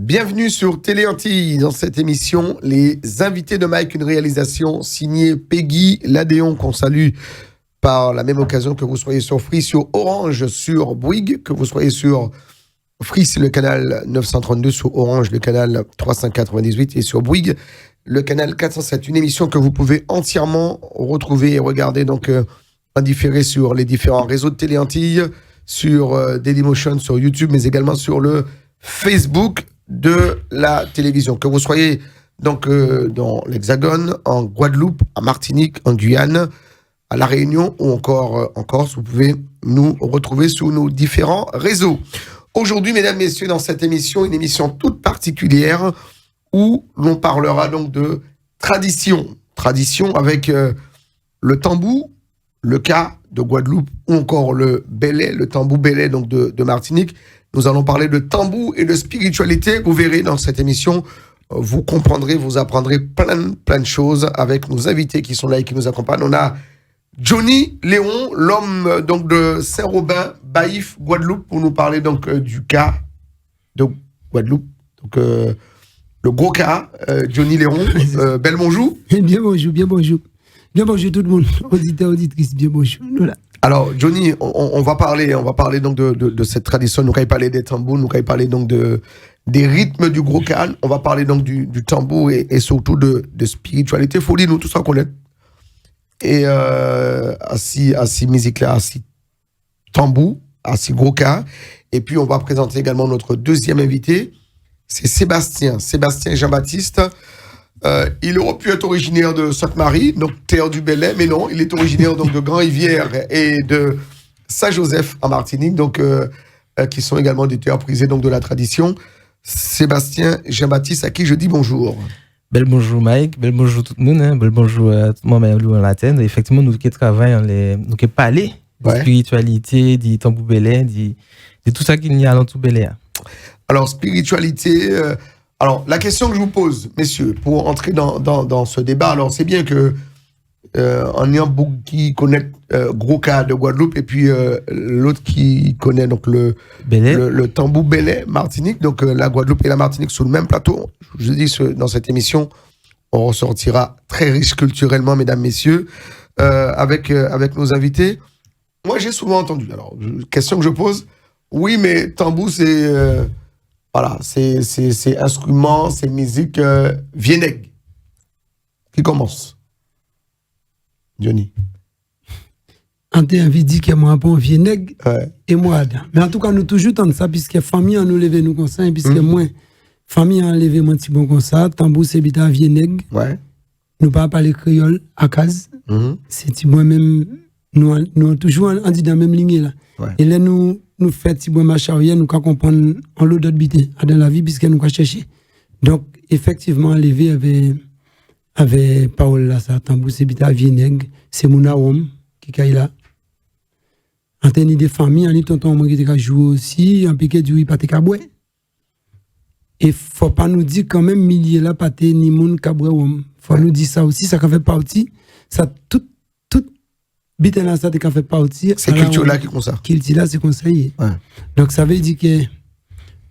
Bienvenue sur Télé Antilles. Dans cette émission, les invités de Mike, une réalisation signée Peggy Ladéon, qu'on salue par la même occasion, que vous soyez sur Free, sur Orange, sur Bouygues, que vous soyez sur Free, c'est le canal 932, sur Orange, le canal 398, et sur Bouygues, le canal 407. Une émission que vous pouvez entièrement retrouver et regarder donc en différé sur les différents réseaux de Télé Antilles, sur Dailymotion, sur YouTube, mais également sur le Facebook de la télévision. Que vous soyez donc dans l'Hexagone, en Guadeloupe, en Martinique, en Guyane, à La Réunion ou encore en Corse, vous pouvez nous retrouver sur nos différents réseaux. Aujourd'hui, mesdames, messieurs, dans cette émission, une émission toute particulière où l'on parlera donc de tradition. Tradition avec le tambou, le cas de Guadeloupe ou encore le belé, le tambou belé donc de Martinique. Nous allons parler de tambou et de spiritualité. Vous verrez dans cette émission, vous comprendrez, vous apprendrez plein de choses avec nos invités qui sont là et qui nous accompagnent. On a Johnny Léon, l'homme donc de Saint-Robin, Baïf, Guadeloupe, pour nous parler donc du cas de Guadeloupe. Donc le gros cas, Johnny Léon, bel bonjour. Bien bonjour, bien bonjour. Bien bonjour tout le monde, auditeurs, auditrices, bien bonjour. Voilà. Alors, Johnny, on va parler donc de cette tradition. Nous allons parler des tambours, nous allons parler donc des rythmes du gros can. On va parler donc du tambour et surtout de spiritualité. Faut dire nous tout ça connaître. Et à six musiques là, à six tambours, à six gros can. Et puis on va présenter également notre deuxième invité, c'est Sébastien Jean-Baptiste. Il aurait pu être originaire de Sainte-Marie, donc terre du Belay, mais non, il est originaire donc de Grand-Rivière et de Saint-Joseph en Martinique, donc qui sont également des terres prisées donc de la tradition. Sébastien Jean-Baptiste, à qui je dis bonjour. Bel bonjour Mike, bel bonjour tout le monde, hein. Bel bonjour à tout le monde en latin. Effectivement, nous qui travaillons, nous qui parlons de spiritualité, du tambou belay, de tout ça qu'il y a dans tout belay. Alors, spiritualité. Alors, la question que je vous pose, messieurs, pour entrer dans ce débat, alors c'est bien que on y a beaucoup qui connaissent gros cas de Guadeloupe et puis l'autre qui connaît donc le tambou belay Martinique, donc la Guadeloupe et la Martinique sur le même plateau. Je dis dans cette émission, on ressortira très riche culturellement, mesdames, messieurs, avec nos invités. Moi, j'ai souvent entendu. Alors, question que je pose, oui, mais tambou c'est voilà, c'est instrument, c'est musique vieneg. Qui commence? Johnny. On t'a envie de dire que moi, bon, vieneg et moi, Adam. Mais en tout cas, nous toujours tentons ça, puisque famille a nous levé nous comme ça, et puisque moi, famille a levé mon petit bon comme ça, tambour c'est bita vieneg. Ouais. Nous pas parler créole à case. C'est moi-même, nous toujours on dit dans la même ligne là. Ouais. Et là, nous faisons petit bon marché arrière, nous pouvons comprendre en l'eau d'autres bités dans la vie, puisque nous pouvons chercher. Donc, effectivement, levé avec parole là, ça, tambou, c'est bita, vieneg, c'est mon aom, qui est là. En tenue des familles, en tonton, moi, qui est joué aussi, en piquet du pâté caboué. Et faut pas nous dire quand même, milliers là, pâté, ni moun caboué, faut nous dire ça aussi, ça fait partie, ça, tout bité là, ça fait partie. C'est culture là qui comme ça. Culture là, c'est conseillé. Ouais. Donc, ça veut dire que,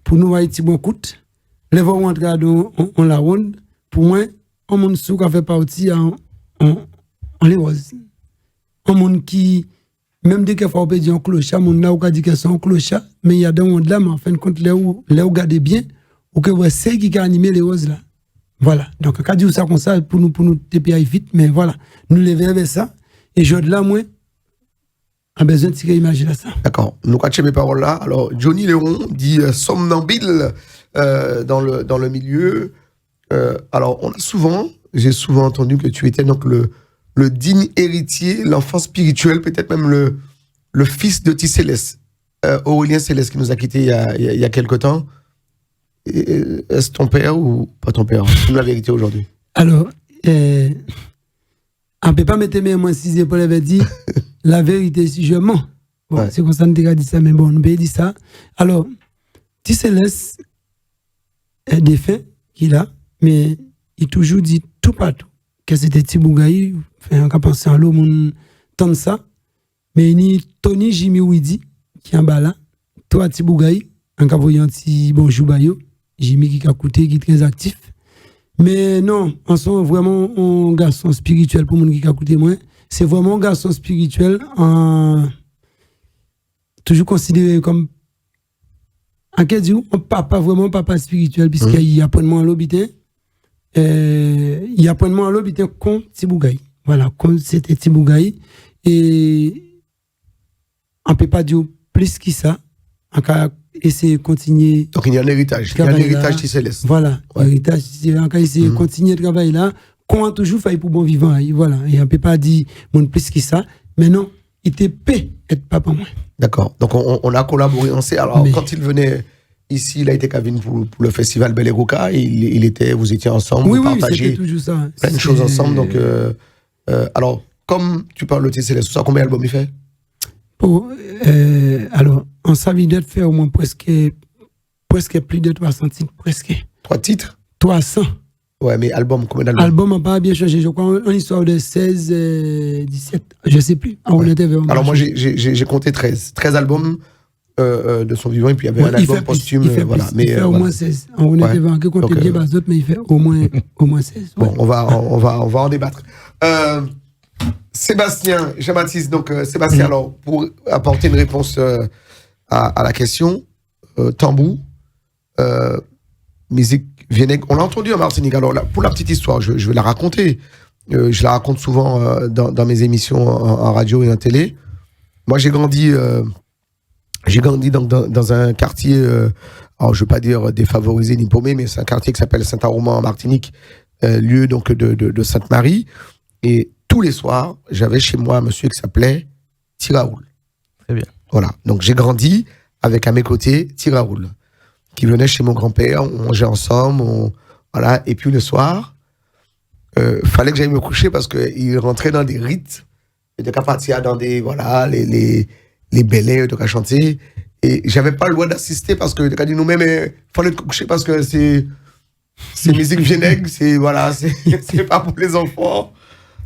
pour nous, Haïti, bon coûte, les voix rentrer dans la ronde, pour moi, un monde sous qui fait partie en les roses. Un monde qui, même dès qu'il faut dire un clochard, mon là, on dit que c'est un clochard, mais il y a des monde là, mais en fin de compte, là où regardez bien, ou que c'est qui a animé les roses là. Voilà. Donc, quand dit ça comme ça, pour nous TPI vite, mais voilà. Nous lever avec ça, et je là, moi, a besoin de tirer l'image là ça. D'accord. Nous catchez mes paroles là. Alors, Johnny Léon dit somnambule dans le milieu. Alors, j'ai souvent entendu que tu étais donc le digne héritier, l'enfant spirituel, peut-être même le fils de Céleste, Aurélien Céleste, qui nous a quittés il y a quelque temps. Est-ce ton père ou pas ton père? C'est la vérité aujourd'hui. Alors, on ne peut pas mettre mes mains si Paul avait dit la vérité si je mens. Bon, c'est comme ça qu'on a dit ça, mais bon, on peut dire ça. Alors, Céleste est défunt qu'il a, mais il toujours dit tout partout que c'était Tibougaï, on a pensé à l'eau, on tente ça, mais il y a Tony Jimmy Widi qui est en bas là, toi Tibougaï, en cas voyant petit bonjour bayo, Jimmy qui a écouté, qui est très actif. Mais non, on sent vraiment un garçon spirituel pour mon qui a écouté moi. C'est vraiment un garçon spirituel, toujours considéré comme un papa, vraiment papa spirituel, puisqu'il y a pas de moi à l'hôpital. Il y a pas de moi à l'hôpital contre Tibougaï. Voilà, comme c'était Tibougaï. Et on ne peut pas dire plus que ça. On va essayer de continuer. Donc il y a un héritage. Il y a un héritage qui céleste. Voilà, héritage. On va essayer de continuer le travail là. Qu'on a toujours fait pour bon vivant. Voilà. Et on ne peut pas dire plus que ça. Mais non, il était paix être papa moi. D'accord. Donc on a collaboré ensemble. Alors quand il venait ici, il a été cabine pour le festival Bel Eroka. Vous étiez ensemble, vous partagez toujours ça. plein de choses ensemble. Donc, alors, comme tu parles de Céleste, ça, combien d'albums il fait? Alors, en savait d'être fait au moins presque plus de 300 titres, presque. 3 titres? 300. Ouais, mais album, combien d'albums? Album n'a pas bien changé, je crois, en histoire de 16, 17, je sais plus. Ouais. Alors moi, j'ai compté 13 albums de son vivant, et puis il y avait un album posthume. Il fait, il fait au moins 16. On était vraiment que compter bien les autres, mais il fait au moins 16. Bon, on va en débattre. Sébastien, Jean-Baptiste, donc Sébastien, alors, pour apporter une réponse à la question, Tambou, musique Vienneg, on l'a entendu en Martinique. Alors là, pour la petite histoire, je vais la raconter. Je la raconte souvent dans mes émissions en radio et en télé. Moi, j'ai grandi dans un quartier, alors je ne veux pas dire défavorisé ni paumé, mais c'est un quartier qui s'appelle Saint-Aroman en Martinique, lieu donc de Sainte-Marie. Et tous les soirs, j'avais chez moi un monsieur qui s'appelait Tiraoul. Très bien. Voilà. Donc j'ai grandi avec à mes côtés Tiraoul, qui venait chez mon grand-père, on mangeait ensemble, voilà. Et puis le soir, fallait que j'aille me coucher parce qu'il rentrait dans des rites, et de partir dans des, voilà, les bellets, de chanter. Et j'avais pas le droit d'assister parce que, dit nous-mêmes, il fallait te coucher parce que c'est musique Vienneg, c'est pas pour les enfants.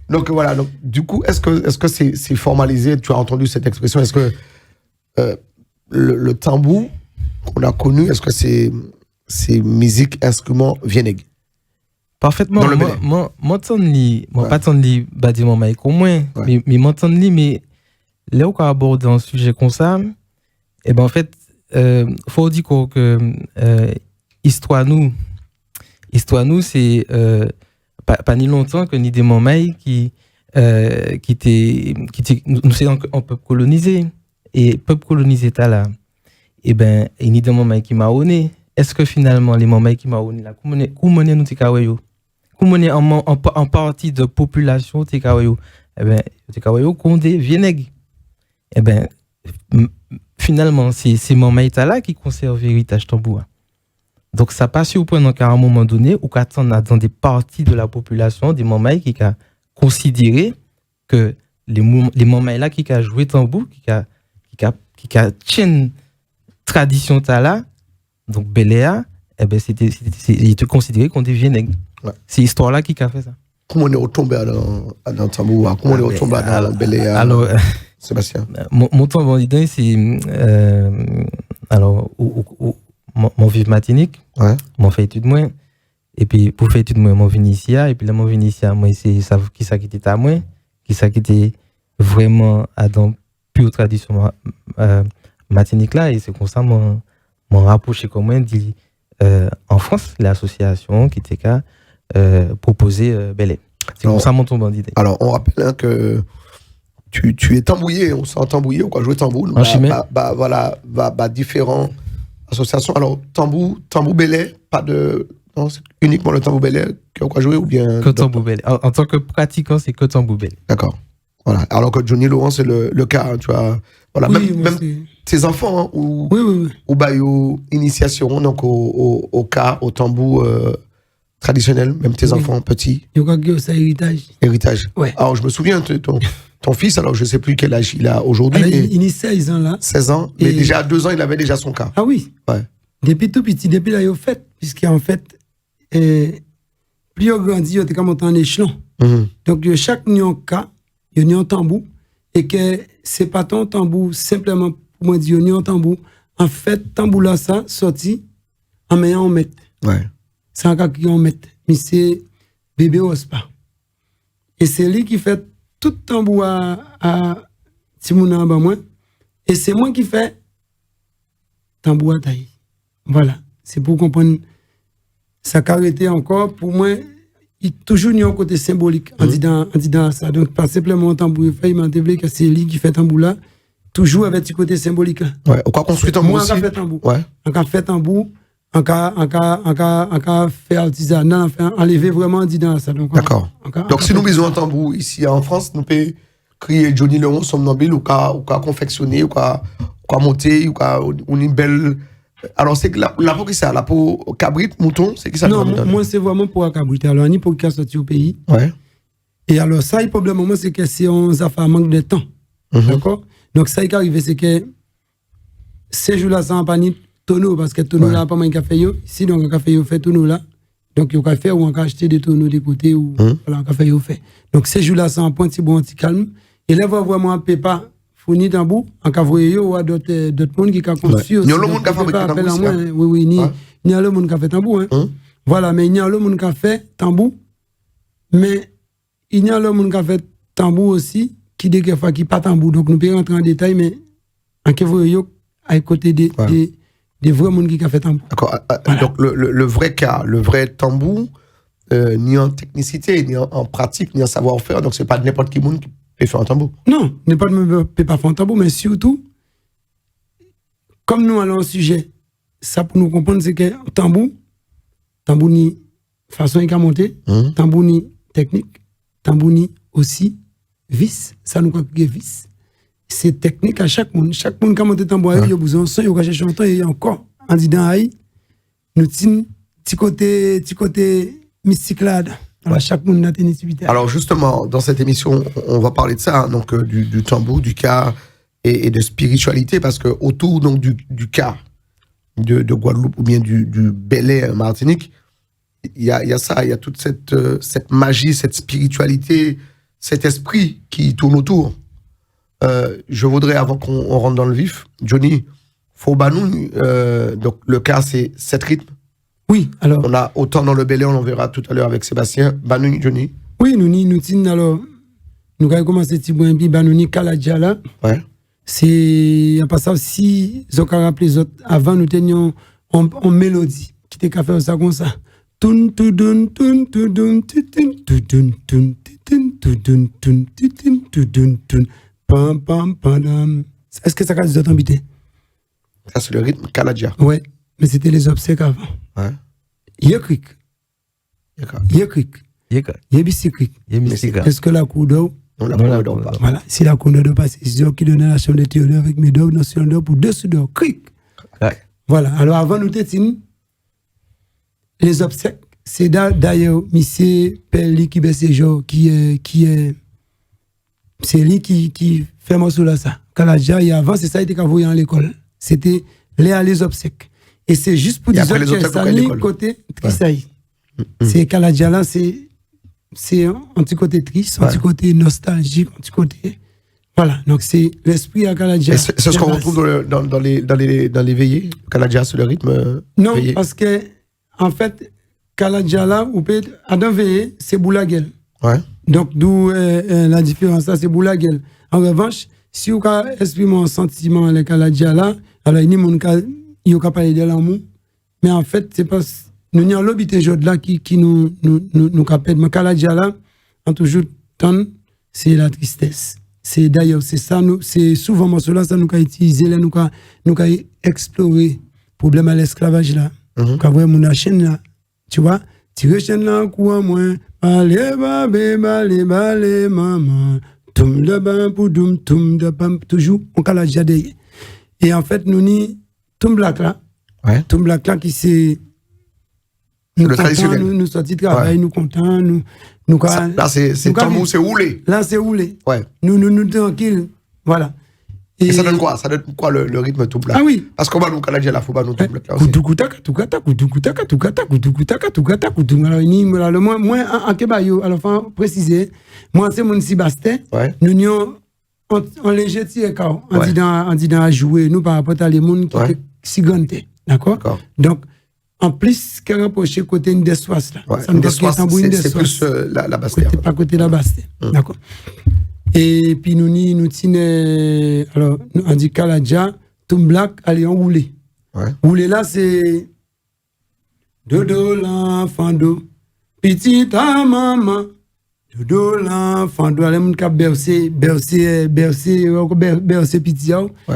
Donc voilà, donc, du coup, est-ce que c'est formalisé? Tu as entendu cette expression? Est-ce que le tambou qu'on a connu, est-ce que c'est musique, instrument Vienneg? Parfaitement. Moi, pas tant de bâtiment Mike au moins, mais m'entends mais là où on aborde un sujet comme ça, et ben en fait, faut dire que histoire nous c'est pas ni longtemps que ni des Montmaï qui nous c'est un peuple colonisé, et peuple colonisé t'as là, et ben et ni des Montmaï qui m'a honné. Est-ce que finalement les Montmaï qui m'a honné là, comment nous tikawayo, comment en partie de population tikawayo, et ben tikawayo condé Vienneg, et ben finalement c'est Montmaï t'as là qui conserve l'héritage tambour. Donc ça passe au point qu'à un moment donné où on a dans des parties de la population des Montmaï qui a considéré que les Montmaï là qui a joué tambour, qui a tient tradition là, donc Beléa, eh ben il était considéré qu'on devient nègre. Ouais. C'est l'histoire là qui a fait ça. Comment on est retombé dans tambour? Comment on est retombé dans Beléa? Alors Sébastien. Mon tambour d'idée c'est alors mon vive Martinique, mon fait étude moi, et puis pour faire étude moi mon venu ici, et puis là mon venu ici moi c'est ça qui était à moi, qui était vraiment dans pure tradition Martinique là, et c'est comme ça mon rapproché comme moi dit en France l'association qui était qu'à proposer Belé. C'est comme ça mon tombe d'idée. Alors on rappelle que tu es tambouillé, on s'est tambouillé ou quoi, jouer tambour. Voilà, différents associations. Alors tambour Belé, pas de, non, c'est uniquement le tambour Belé qui a quoi jouer ou bien que tambour Belé. En tant que pratiquant, c'est que tambour Belé. D'accord. Voilà. Alors que Johnny Laurent c'est le cas, tu vois. Voilà, oui, même tes enfants ou initiation donc au cas au tambour traditionnel, même tes enfants petits. Je crois que c'est héritage. Ouais. Alors je me souviens ton fils, alors je ne sais plus quel âge il a aujourd'hui. Il a 16 ans là. 16 ans, mais déjà à 2 ans, il avait déjà son cas. Ah oui. Ouais. Depuis tout petit, depuis là, il a fait, puisqu'en fait, plus il grandit, il est comme en échelon. Donc, chaque cas, il y a un tambour, et que c'est pas ton tambour, simplement, pour moi, dire, il y a un tambour. En fait, tambour là, ça, sorti, en meilleur on met. Ouais. C'est un cas qui on met. Mais c'est bébé Ospa. Et c'est lui qui fait tout tambour à Timouna en bas moi. Et c'est moi qui fais tambour à taille. Voilà. C'est pour comprendre ça caractère encore. Pour moi, il toujours y a un côté symbolique en disant ça. Donc, pas simplement tambour fait, il m'a développé que c'est lui qui fait tambour là. Toujours avec ce côté symbolique là. Ouais. Ou quoi construire tambour aussi. Moi, on fait tambour. Ouais. On fait tambour. On fait artisanat, on enlever vraiment dans ça. D'accord. Donc, si nous besoin un tambour ici en France, nous pouvons crier Johnny Leon, somnambule, ou qu'à confectionner, ou qu'à monter, ou qu'à une belle. Alors, c'est que la peau qui ça, la peau cabrit, mouton, c'est qui ça? Non, moi, c'est vraiment pour la cabrit. Alors, ni pour qu'elle sorte au pays. Ouais. Et alors, ça, le problème, moi, c'est que c'est un manque de temps. D'accord? Donc, ça qui arrive, c'est que ces jours-là, ça n'a pas ni tonneau, parce que tonneau là, pas mal de café. Si donc, un café fait tonneau là, donc, il y a fait ou on peut acheter des tonneaux des côtés ou voilà, un café fait. Donc, ces jours-là, c'est un point petit bon, petit calme. Et là, va vraiment un pépa fourni d'un bout, en cavroyer ou à d'autres monde qui a conçu. Il y a le monde qui a fabriqué tambour. Oui, il y a le monde qui a fait tambour. Voilà, mais il y a le monde qui a fait tambour. Mais il y a le monde qui a fait tambour aussi, qui dit qu'il n'y pas tambour. Donc, nous pouvons rentrer en détail, mais en cavroyer, à côté des vrais monde qui a fait tambour. D'accord. Voilà. Donc, le vrai cas, le vrai tambour, ni en technicité, ni en pratique, ni en savoir-faire. Donc, c'est pas n'importe qui monde qui peut faire un tambour. Non, n'importe qui peut pas faire un tambour, mais surtout, comme nous allons au sujet, ça pour nous comprendre, c'est que tambour ni façon il a monter, tambour ni technique, tambour ni aussi vis, ça nous crée vis. C'est technique à chaque monde. Chaque monde qui a monté tambour, il y a besoin de son, il y a cherché un temps, et encore, en disant aïe, nous tenons petit côté mystique là. Alors, chaque monde a une activité. Alors, justement, dans cette émission, on va parler de ça, hein, donc du tambour, du cas et de spiritualité, parce que autour donc, du cas de Guadeloupe ou bien du Bel-Air Martinique, il y a ça, il y a toute cette magie, cette spiritualité, cet esprit qui tourne autour. Je voudrais, avant qu'on rentre dans le vif, Johnny, Foubanou, donc le cas, c'est 7 rythmes. Oui, alors. On a autant dans le Bel-Air, on en verra tout à l'heure avec Sébastien. Banouni, Johnny. Oui, nous avons commencé petit bout puis Banouni Kaladjala. Ouais. C'est en passant si Zokara rappelé les autres avant nous tenions en mélodie qui était qu'à faire ça comme ça. Tun tudun tun tudun tutun tudun tun tutun tudun tun tutun tudun tun pam pam pam. Est-ce que ça a des autres habité? Ça c'est le rythme Kaladja. Ouais, mais c'était les obsèques avant. Ouais. Yekrik. Yekrik. Yebissikrik. Est-ce que la cour d'eau? Non, la cour d'eau pas. Voilà, si la cour d'eau passe, c'est eux qui donnent la chambre de Théodore avec mes deux notions d'eau pour deux d'eau. Cric. Voilà, alors avant nous t'étions les obsèques, c'est d'ailleurs monsieur Pelli qui baisse ses jours, qui est c'est lui qui fait mon sous là ça. Kaladja, et avant, c'est ça qui était envoyé à l'école. C'était les obsèques. Et c'est juste pour dire que ça ni côté trisaï. C'est Kaladja là, c'est un petit côté triste, un petit côté nostalgique, un petit côté. Voilà, donc c'est l'esprit à Kaladja. C'est ce qu'on retrouve dans les veillées. Kaladja, c'est le rythme. Non, veillé. parce que, en fait, Kaladja là, ou peut à d'un veillé, c'est Boulaguel. Ouais. Donc, d'où la différence là, c'est Boulaguel. En revanche, si vous avez exprimé un sentiment avec Kaladja là, alors il y a parlé de l'amour, mais en fait, c'est pas. Nous avons l'obité là qui nous capte. Mais Kaladja là, en toujours temps, c'est la tristesse. C'est d'ailleurs, c'est ça, c'est souvent moi cela, ça nous a utilisé, là, nous a exploré le problème à l'esclavage là. Nous avons mon chaîne là, tu vois, tirer chaîne là, quoi, moi, allez, balé, maman, toum de bam, poudoum, toum de bam, toujours, on Kaladja de. Et en fait, nous ni, toum black là, toum black là qui c'est. Nous contents, nous sortis de travail, nous contents, nous là, c'est tambour, c'est roulé. Là, c'est roulé. Ouais. Nous tranquilles. Voilà. Et ça donne quoi? Ça donne quoi le rythme tout black? Ah oui. Parce qu'on va nous Kaladja la faut pas nous tout black là aussi. Alors, le moins en Kebayo, alors, faut préciser, moi, c'est mon Sébastien. Nous n'y on léger tiré en disant à jouer, nous, par rapport à les gens qui si grands. D'accord? Donc, en plus qu'à rapprocher côté Indessoise là. Ouais, c'est plus la Basse-Terre. Pas côté la Basse-Terre. D'accord. Et puis nous tenons, alors, on dit Kaladja, Tom Black, allez, on roule. Ouais. Rouler là, c'est Dodo l'enfant d'eau, petite à maman, Dodo l'enfant d'eau, allez, mon cap bercer petit.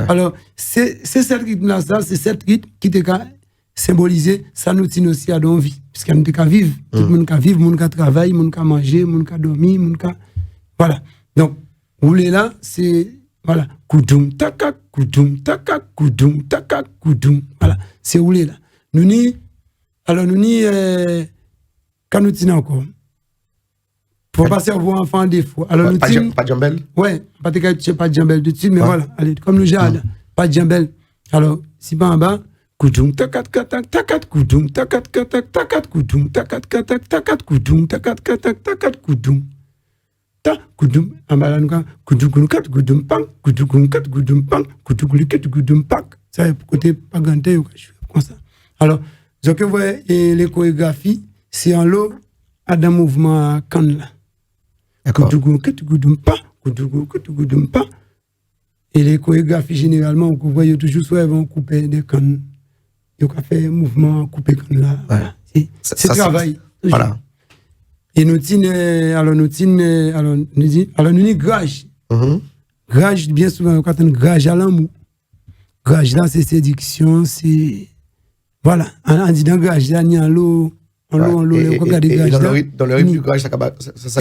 Alors, c'est cette rythme-là, c'est cette rythme qui te symboliser ça nous tient aussi à nos vies, parce qu'on peut vivre, tout le monde peut vivre, tout le monde peut travailler, tout le monde peut manger, tout le monde peut dormir, tout le monde peut... Voilà. Donc, rouler là, c'est, voilà, koudoum, takak, koudoum, takak, koudoum, takak, koudoum. Voilà, c'est rouler là. Nous ni, alors nous ni, quand nous tenons encore, faut pas servir enfant des fois. Alors nous tenons. Pas de jambelle? Ouais, pas de jambelle de suite, mais voilà, allez, comme nous jardin, pas de jambelle. Alors, si pas en bas, koudoum, takat, katak, takat, koudoum, takat, katak, takat, koudoum, takat, katak, takat, koudoum, takat, katak, takat, koudoum. Ta kudum amalanuka kudum kat kudum pang kudum kat kudum pang kudum pak ça côté pas ganté comme ça. Alors ce que vous voyez les chorégraphies c'est en lot à d'un mouvement kan là kudum kat kudum pa et les chorégraphies généralement vous voyez toujours soit vont couper des kan ils ont fait mouvement couper kan là. Ouais. C'est travail. Voilà. Et nous nous grage. Grage, bien souvent, quand on grage à l'amour. Grage là, c'est séduction, c'est. Voilà. On dit dans grage là, il y a l'eau. Dans le rythme du grage, ça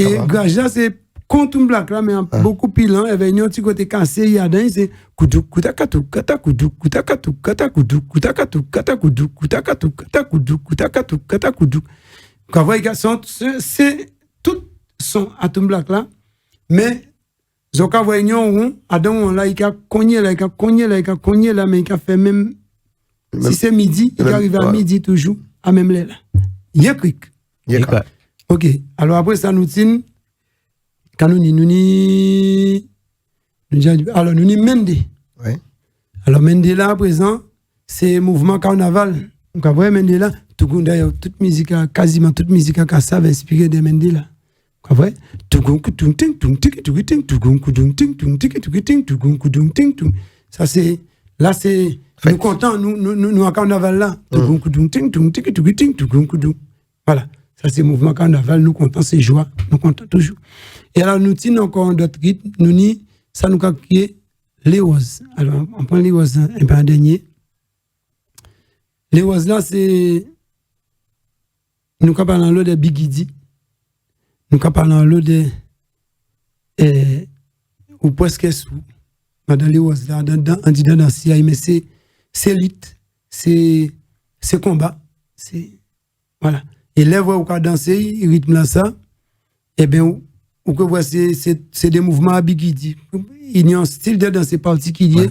et grage là, c'est contre un black là, mais beaucoup pile, il y avait un petit côté cassé, il y a dans, c'est koudou, koutakatu, katakoudou, koutakatu, katakoudou, koutakatu, katakoudou, koutakatu, katakoudou, koutakatu, katakoudou. Quand vous voyez, c'est tout son atome black là, mais quand vous voyez, Adam, là, il a cogné là, mais il a fait même si c'est midi, il arrive à midi toujours, à même là. Yekrik. Ok, alors après ça, nous tient, quand nous ni Mende. Ouais. Alors, Mende là, à présent, c'est mouvement carnaval. Donc, après, Mende là, d'ailleurs, toute musique, quasiment toute musique à ça va inspirer de Mende là. Après, ça c'est, là c'est, nous comptons, nous en carnaval là. Voilà, ça c'est mouvement carnaval, nous comptons ces joies, nous comptons toujours. Et alors, nous tenons encore d'autres rythmes, ça nous a créé les roses. Alors, on prend les roses un peu en dernier. Les roses là, c'est. Nous parlons l'eau de Bigidi. Nous parlons l'eau de. Ou presque sous. Dans les roses là, on dit dans CI, mais c'est lutte, c'est combat. Voilà. Et les voix où on danse, ils rythme là ça, eh bien, ou que voit c'est des mouvements à Bigidi. Il y a un style de danse particulier,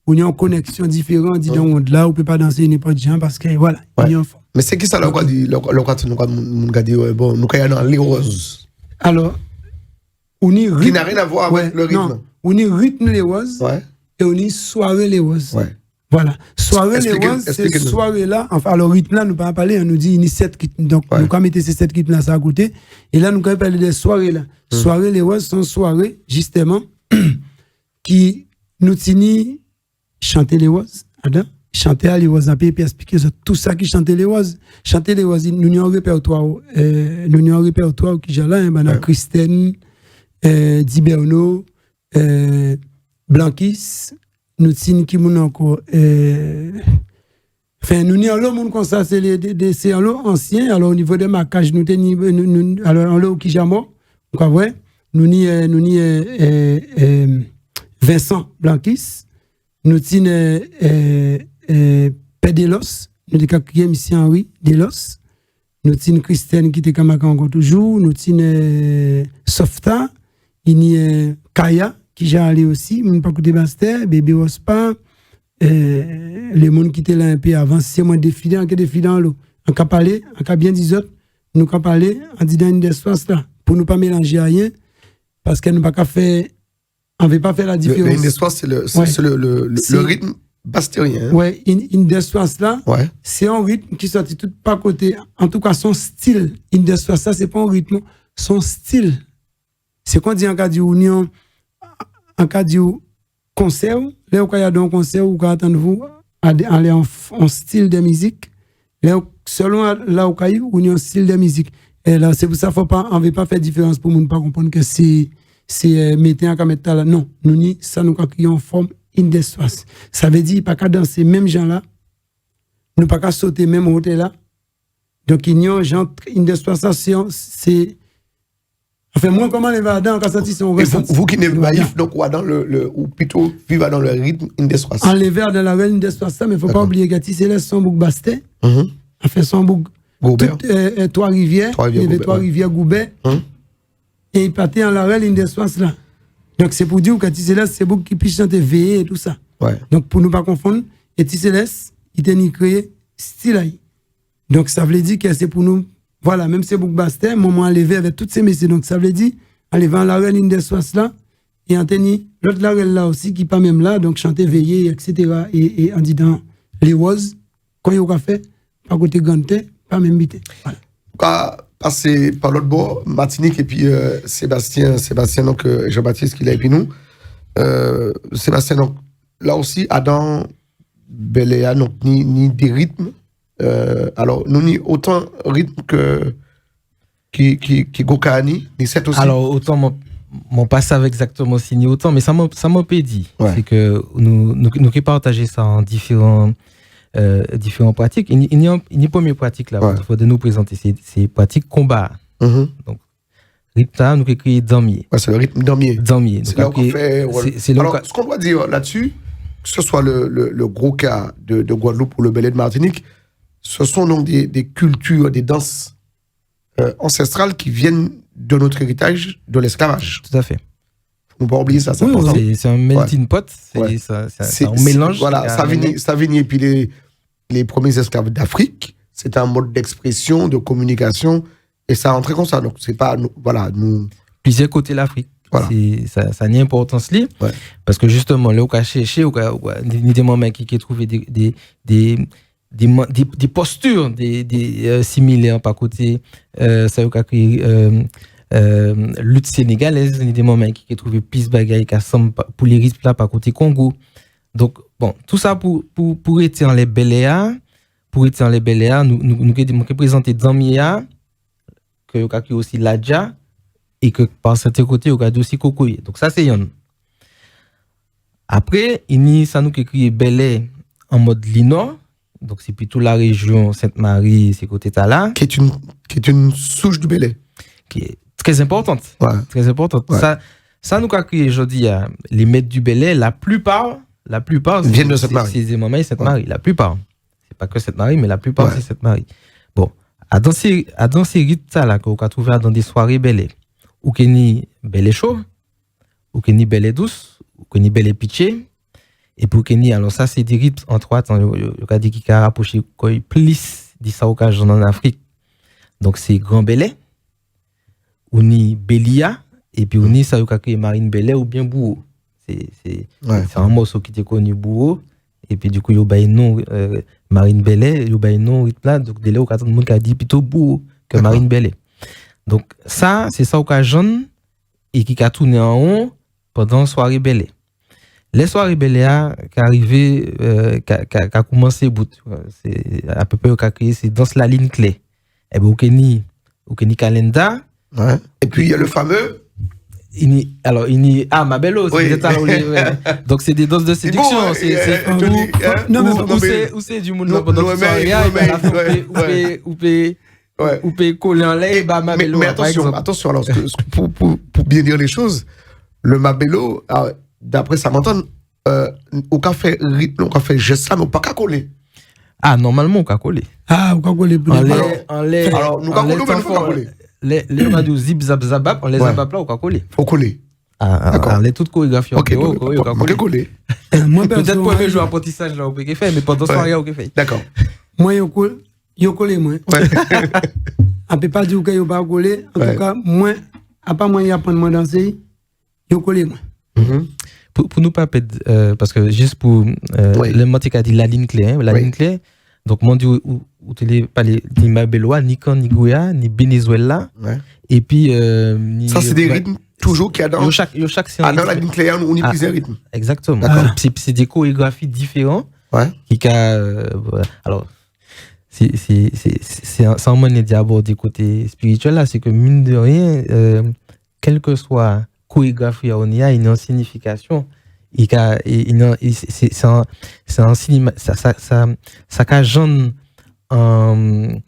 où il y a une connexion différente, dit dans le monde là, où on ne peut pas danser n'importe qui, parce que voilà, il y a un fond. Mais c'est qui ça, le quoi dit, bon, nous avons dans les roses. Alors, on y rythme. Qui n'a rien à voir avec le rythme. Non, on y rythme les roses, et on y soirée les roses. Ouais. Voilà. Soirée les roses, c'est soirée là. Enfin, le rythme là, nous pas parler, on nous dit, il y a 7 rythmes. Donc, nous quand mettez ces 7 rythmes là, ça à côté. Et là, nous quand parler des soirées là. Soirée les roses sont soirées, justement, qui nous tini chanter les roses. Adam, chanter à les roses, et puis expliquer tout ça qui chanter les roses. Chanter les roses, nous avons un répertoire, qui j'ai là, Christine, Diberno, Blanquis, nous sommes qui nous encore enfin nous n'y allons monde comme ça c'est en l'eau ancien alors au niveau de marquage nous alors en l'eau qui jamais quoi vrai nous n'y Vincent Blanquis nous sommes Pédelos nous sommes ici Henri Delos nous sommes Christiane qui était comme encore toujours nous sommes Softa il y a Kaya qui j'ai allé aussi, mon pas côté Basse-Terre, bébé Ospa, les monde qui étaient là un peu avant, c'est moi défilé en l'eau. En cas parler, en cas bien dit autres, nous cas parler en disant une espace là, pour ne pas mélanger rien, parce qu'elle n'a pas faire, on veut pas faire la différence. Le espace, c'est le rythme bastérien. Ouais, Indessoas là, Ouais. c'est un rythme qui sortit tout par côté. En tout cas, son style. Indessoas, ça, c'est pas un rythme, son style. C'est quand on dit en cas d'union, en cas de concert, là où il y a un concert, où attendez-vous aller en style de musique. Là, selon là où il y a un style de musique. Et là, c'est pour ça qu'on ne veut pas faire différence pour ne pas comprendre que c'est mettre un caméra là. Non, nous, ça nous créé en forme Indessoas. Ça veut dire pas qu'à danser même gens là, nous pas qu'à sauter même hôtel là. Donc il y a un genre Indessoas, ça c'est enfin moi comment les va dans quand ça son vous qui n'êtes pas vif donc dans le ou plutôt vivre dans le rythme Indessoas. Enlever dans la reine Indessoas ça mais faut pas oublier que c'est son bouc basté. Enfin son bouc Goubert. Trois-Rivières, Goubert. Et il partait en la reine Indessoas là. Donc c'est pour dire que Tisélès, c'est beaucoup qui puisse chanter veiller et tout ça. Ouais. Donc pour ne pas confondre, et Tisélès, il était créé style. Donc ça veut dire que c'est pour nous, voilà, même c'est beaucoup basté, moment enlevé avec toutes ces messieurs. Donc ça veut dire, aller vers la reine Indessoas là, et en tenir l'autre la reine là aussi, qui pas même là, donc chanter veiller, etc. Et en disant les roses, quand il y a fait, pas côté ganté, pas même bité. Voilà. Passer par l'autre bord, Martinique et puis Sébastien donc Jean-Baptiste qui est là et puis nous. Sébastien donc là aussi Adam Beléa donc ni des rythmes. Alors nous ni autant rythme que qui Gokani ni c'est aussi. Alors autant mon pas savait exactement signé autant mais ça m'a pas dit. Ouais. C'est que nous qui partager ça en différentes pratiques. Il y a une première pratique là, il faut de nous présenter ces pratiques combat. Donc, rythme nous créons damier. Ouais, c'est le rythme damier. C'est là qu'on fait. Alors, ce qu'on doit dire là-dessus, que ce soit le gros cas de Guadeloupe ou le Belé de Martinique, ce sont donc des cultures, des danses ancestrales qui viennent de notre héritage, de l'esclavage. Tout à fait. On ne peut pas oublier ça. C'est un melting pot. C'est un mélange. Voilà, Savigny et puis les premiers esclaves d'Afrique, c'est un mode d'expression, de communication, et ça rentrait comme ça. Donc, c'est pas, voilà, nous. Plusieurs côtés de l'Afrique. Voilà. Ça a une importance là. Ouais. Parce que justement, là, on a cherché, on a des moments qui trouvent des postures, des similaires par côté, ça a créé lutte sénégalaise, des moments qui trouvent plus bagaille qui semble pour les rythmes là par côté Congo. Donc bon, tout ça pour être en les Beléa, nous présenter Zambia que qui aussi Ladja et que par certains côtés on a aussi Kokoye. Donc ça c'est yon. Après, ça nous écrit Belé en mode Lino. Donc c'est plutôt la région Sainte-Marie, ces côtés là qui est une souche du Belé qui est très importante. Ouais. Très importante. Ouais. Ça nous a créé aujourd'hui les maîtres du Belé, la plupart viennent de Sainte-Marie. C'est des moments et Sainte-Marie, la plupart. C'est pas que Sainte-Marie mais la plupart c'est Sainte-Marie. Bon, dans ces rites là qu'on a trouvé dans des soirées Belé, ou qu'il y a Belé chaud, ou qu'il y a Belé douce, ou qu'il y a Belé pitché. Et pour Kenny, alors ça, c'est des rites en trois temps. Il y a des qui ont rapproché plus de ça en Afrique. Donc, c'est Grand Belé, ou ni Belia, et puis on y ça, il y a Marine Belé ou bien Bouo. C'est un morceau qui était connu Bouo. Et puis, du coup, il y a un nom Marine Belé, il y a un nom rite là. Donc, dès là, il y a monde qui a dit plutôt Bouo que Marine Belé. Donc, ça, c'est ça au jaune et qui a tourné en haut pendant la soirée Belé. Les soirées Beléa qui arrivaient, qui a commencé, c'est à peu près qui créé, c'est dans la ligne clé. Et bien, au Kenny Calenda. Ouais. Et puis, il y a le fameux. Mabelo. Oui. Donc, c'est des danses de séduction. Où c'est du monde pendant toute soirée. Ou peut coller en l'air, Mabelo. Mais attention, alors, pour bien dire les choses, le Mabelo, d'après ça m'entend, au café rythme, au café geste là, mais pas qu'à coller. Ah, normalement, on peut coller. Ah, on peut coller. Alors, nous pouvons coller. Les on a du zip zap zabap, on les zabap là, on peut coller. Faut coller. D'accord. Les toutes chorégraphies. Ok, on peut coller. Peut-être pour le jeu apprentissage là, on peut faire, mais pendant ce temps, on peut faire. D'accord. Moi, yo coller, moi. On peut pas dire que yo pas coller. En tout cas, moi, à part moi, y apprendre moi danser, yo coller, moi. pour nous pas perdre, parce que juste pour le mot qui a dit la ligne clé, la ligne clé. Donc mon Dieu, où tu parlé ni Mabeloa, ni Can, ni Gouya, ni Venezuela. Et puis ça c'est des rythmes toujours qu'il y a dans chaque dans la ligne clé on y plusieurs rythmes. Exactement. C'est des chorégraphies différentes. Qui alors c'est un moyen d'aborder côté spirituel là, c'est que mine de rien, quelle que soit chorégraphie on y a une signification. C'est un cinéma, ça cajonne en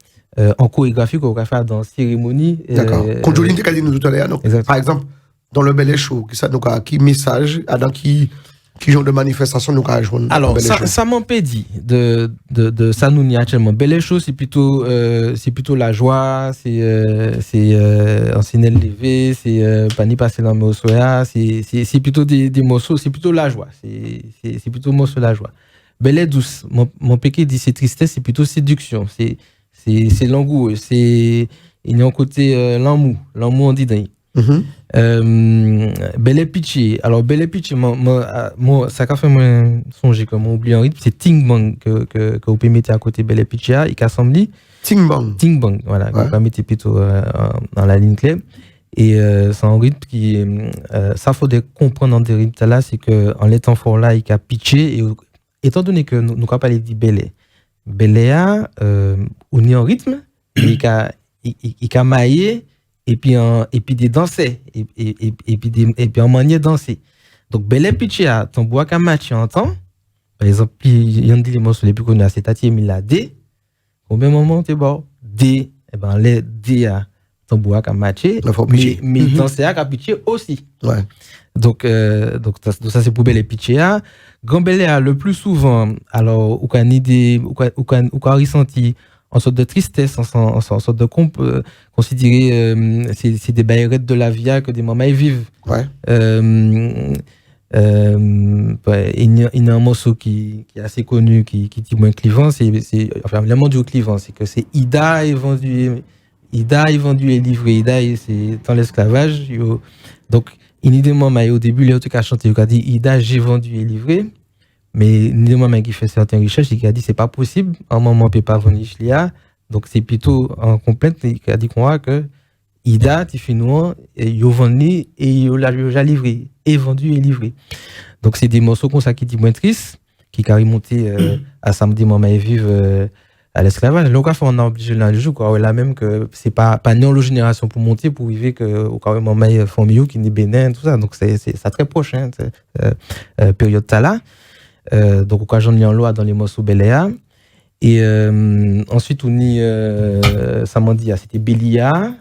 chorégraphie qu'on va faire dans cérémonie. D'accord. Quand Jolene t'a dit nous tout à l'heure, par exemple dans le Bel Show, qui message, dans qui genre de manifestation nous avons. Alors ça m'empêche de ça nous n'y a actuellement. Bel Show c'est plutôt la joie, c'est enseigner le lever, c'est pas ni passer dans le soya, c'est plutôt des morceaux, c'est plutôt la joie, c'est plutôt morceau la joie. Bel douce, mon péché dit c'est tristesse, c'est plutôt séduction, c'est langoureux, il y a un côté l'amour on dit dans. Bel Pitché. Alors Bel Pitché, moi ça a fait moi songer comme on oublie en rythme, c'est Ting Bang que vous pouvez mettre à côté Bel Pitché, il assemblé Ting Bang, voilà, qu'on peut mettre plutôt dans la ligne clé. Et c'est un rythme qui ça faut comprendre dans des rythmes là, c'est que en l'étant fort là, il a pitché et étant donné que nous pas parler de Beléa on est en rythme, il a maillé et puis des danser et puis en manière danser. Donc Bel Pitché ton bois qu'a matché en temps. Par exemple, il y a des morceaux les plus connus, c'est Tati Emila D. Au même moment t'es bon D, et ben les D a ton bois qu'a matché, mais danser a pitché aussi. Donc ça c'est pour Bel Pitché. Gambelé le plus souvent, alors ou qu'a une idée ou qu'a ressenti en sorte de tristesse, en sorte de considérer c'est des baillerettes de la vie que des mamans vivent. Il y a un morceau qui est assez connu qui dit moins clivant, enfin le mot du clivant, c'est que c'est Ida est vendu et livré. Ida c'est dans l'esclavage. Donc il y a des mamans au début les autres qui a chanté, qui a dit Ida j'ai vendu et livré. Mais une maman qui fait certaines recherches et qui a dit c'est pas possible, un moment peut pas venir là, donc c'est plutôt en complète qui a dit qu'on que Ida Tifinouan yo vendu et yo l'a déjà livré et vendu et livré. Donc c'est des morceaux comme ça qui dit moins triste, qui carré monté à samedi maman et vive à l'esclavage. Donc on a obligé là le jour quoi, là même que c'est pas non la génération pour monter pour vivre que au quand même maman famille qui n'est Bénin tout ça, donc c'est ça très proche période là. Donc occasion de en loi dans les morceaux Beléa et ensuite on y ça m'a dit c'était Belia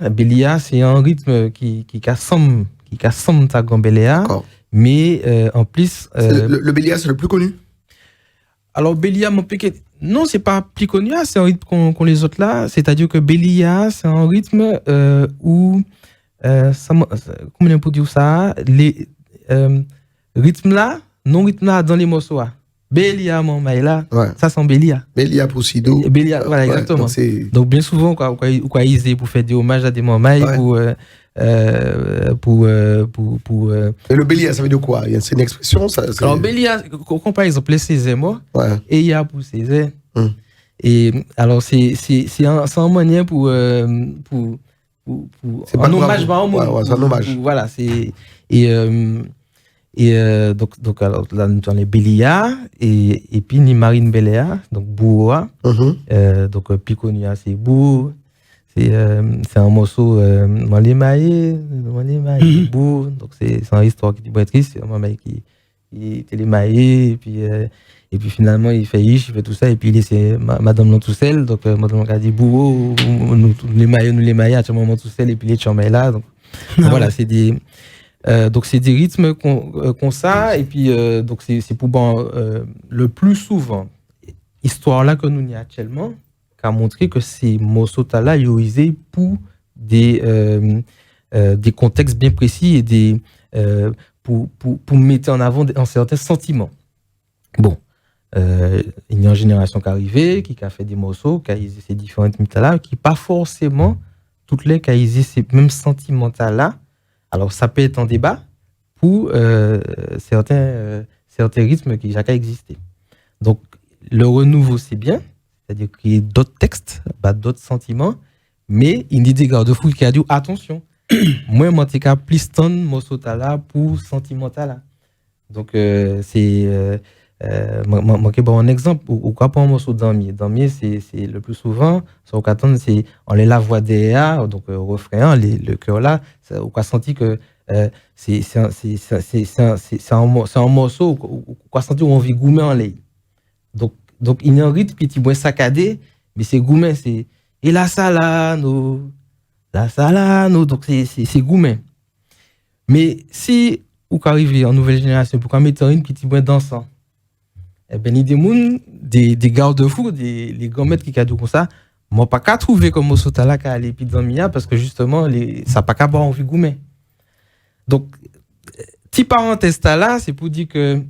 c'est un rythme qui assemble ta Beléa mais en plus le Belia c'est le plus connu. Alors Belia mon piquet non c'est pas plus connu c'est un rythme qu'on les autres là, c'est-à-dire que Belia c'est un rythme où comment on peut dire ça, les rythmes là non rythme là dans les morceaux Belia mon maïla ça sent Belia pour Sido Belia voilà exactement donc bien souvent quoi ils pour faire des hommages à des mamans et le Belia ça veut dire quoi, c'est une expression ça alors Belia comme par exemple les Césaire et il y a pour Césaire et alors c'est un moyen pour c'est pas un hommage c'est un hommage voilà c'est donc alors là dans les Belia et puis ni Marine Beléa donc Boua donc Piconia c'est Bou c'est un morceau Malémaé Bou donc c'est une histoire qui est triste, c'est un maman qui était les maillés et puis finalement il fait il fait tout ça et puis il laisse madame non tout seul donc madame a dit Bou nous les maillés à ce moment tout seul et puis les chambres là donc voilà c'est des donc c'est des rythmes qu'on ça et puis donc c'est pour le plus souvent histoire là que nous y a actuellement qui a montré que ces morceaux là ils utilisés pour des contextes bien précis et des pour mettre en avant un certain sentiment. Bon il y a une génération qui est arrivée qui a fait des morceaux qui a utilisé ces différentes mythes là qui pas forcément toutes les qui a utilisé ces mêmes sentiments là. Alors ça peut être en débat pour certains rythmes qui chacun existé. Donc, le renouveau, c'est bien, c'est-à-dire qu'il y a d'autres textes, d'autres sentiments, mais il y a des garde-fous qui a dit attention, moi, je suis plus temps morceau là pour sentimental. Donc, c'est. Un exemple, ou quoi pour un morceau d'Amier. D'Amier, c'est le plus souvent, ce qu'on attend, c'est on les la voix derrière, donc refrain, le chœur là, on a senti que c'est un morceau, on a senti où on vit goumer en l'air. Donc, il y a un rythme qui est moins saccadé, mais c'est goumer, c'est et la salano, donc c'est goumer. Mais si vous arrivez en nouvelle génération, pour mettre un rythme qui est moins dansant, eh ben, il y a des garde-fous, les grands maîtres qui cadrent comme ça, moi pas qu'à trouver comme morceau là qu'à aller puis dans Mia parce que justement ça pas qu'à boire envie goumer. Donc petit parenthèse là, c'est pour dire que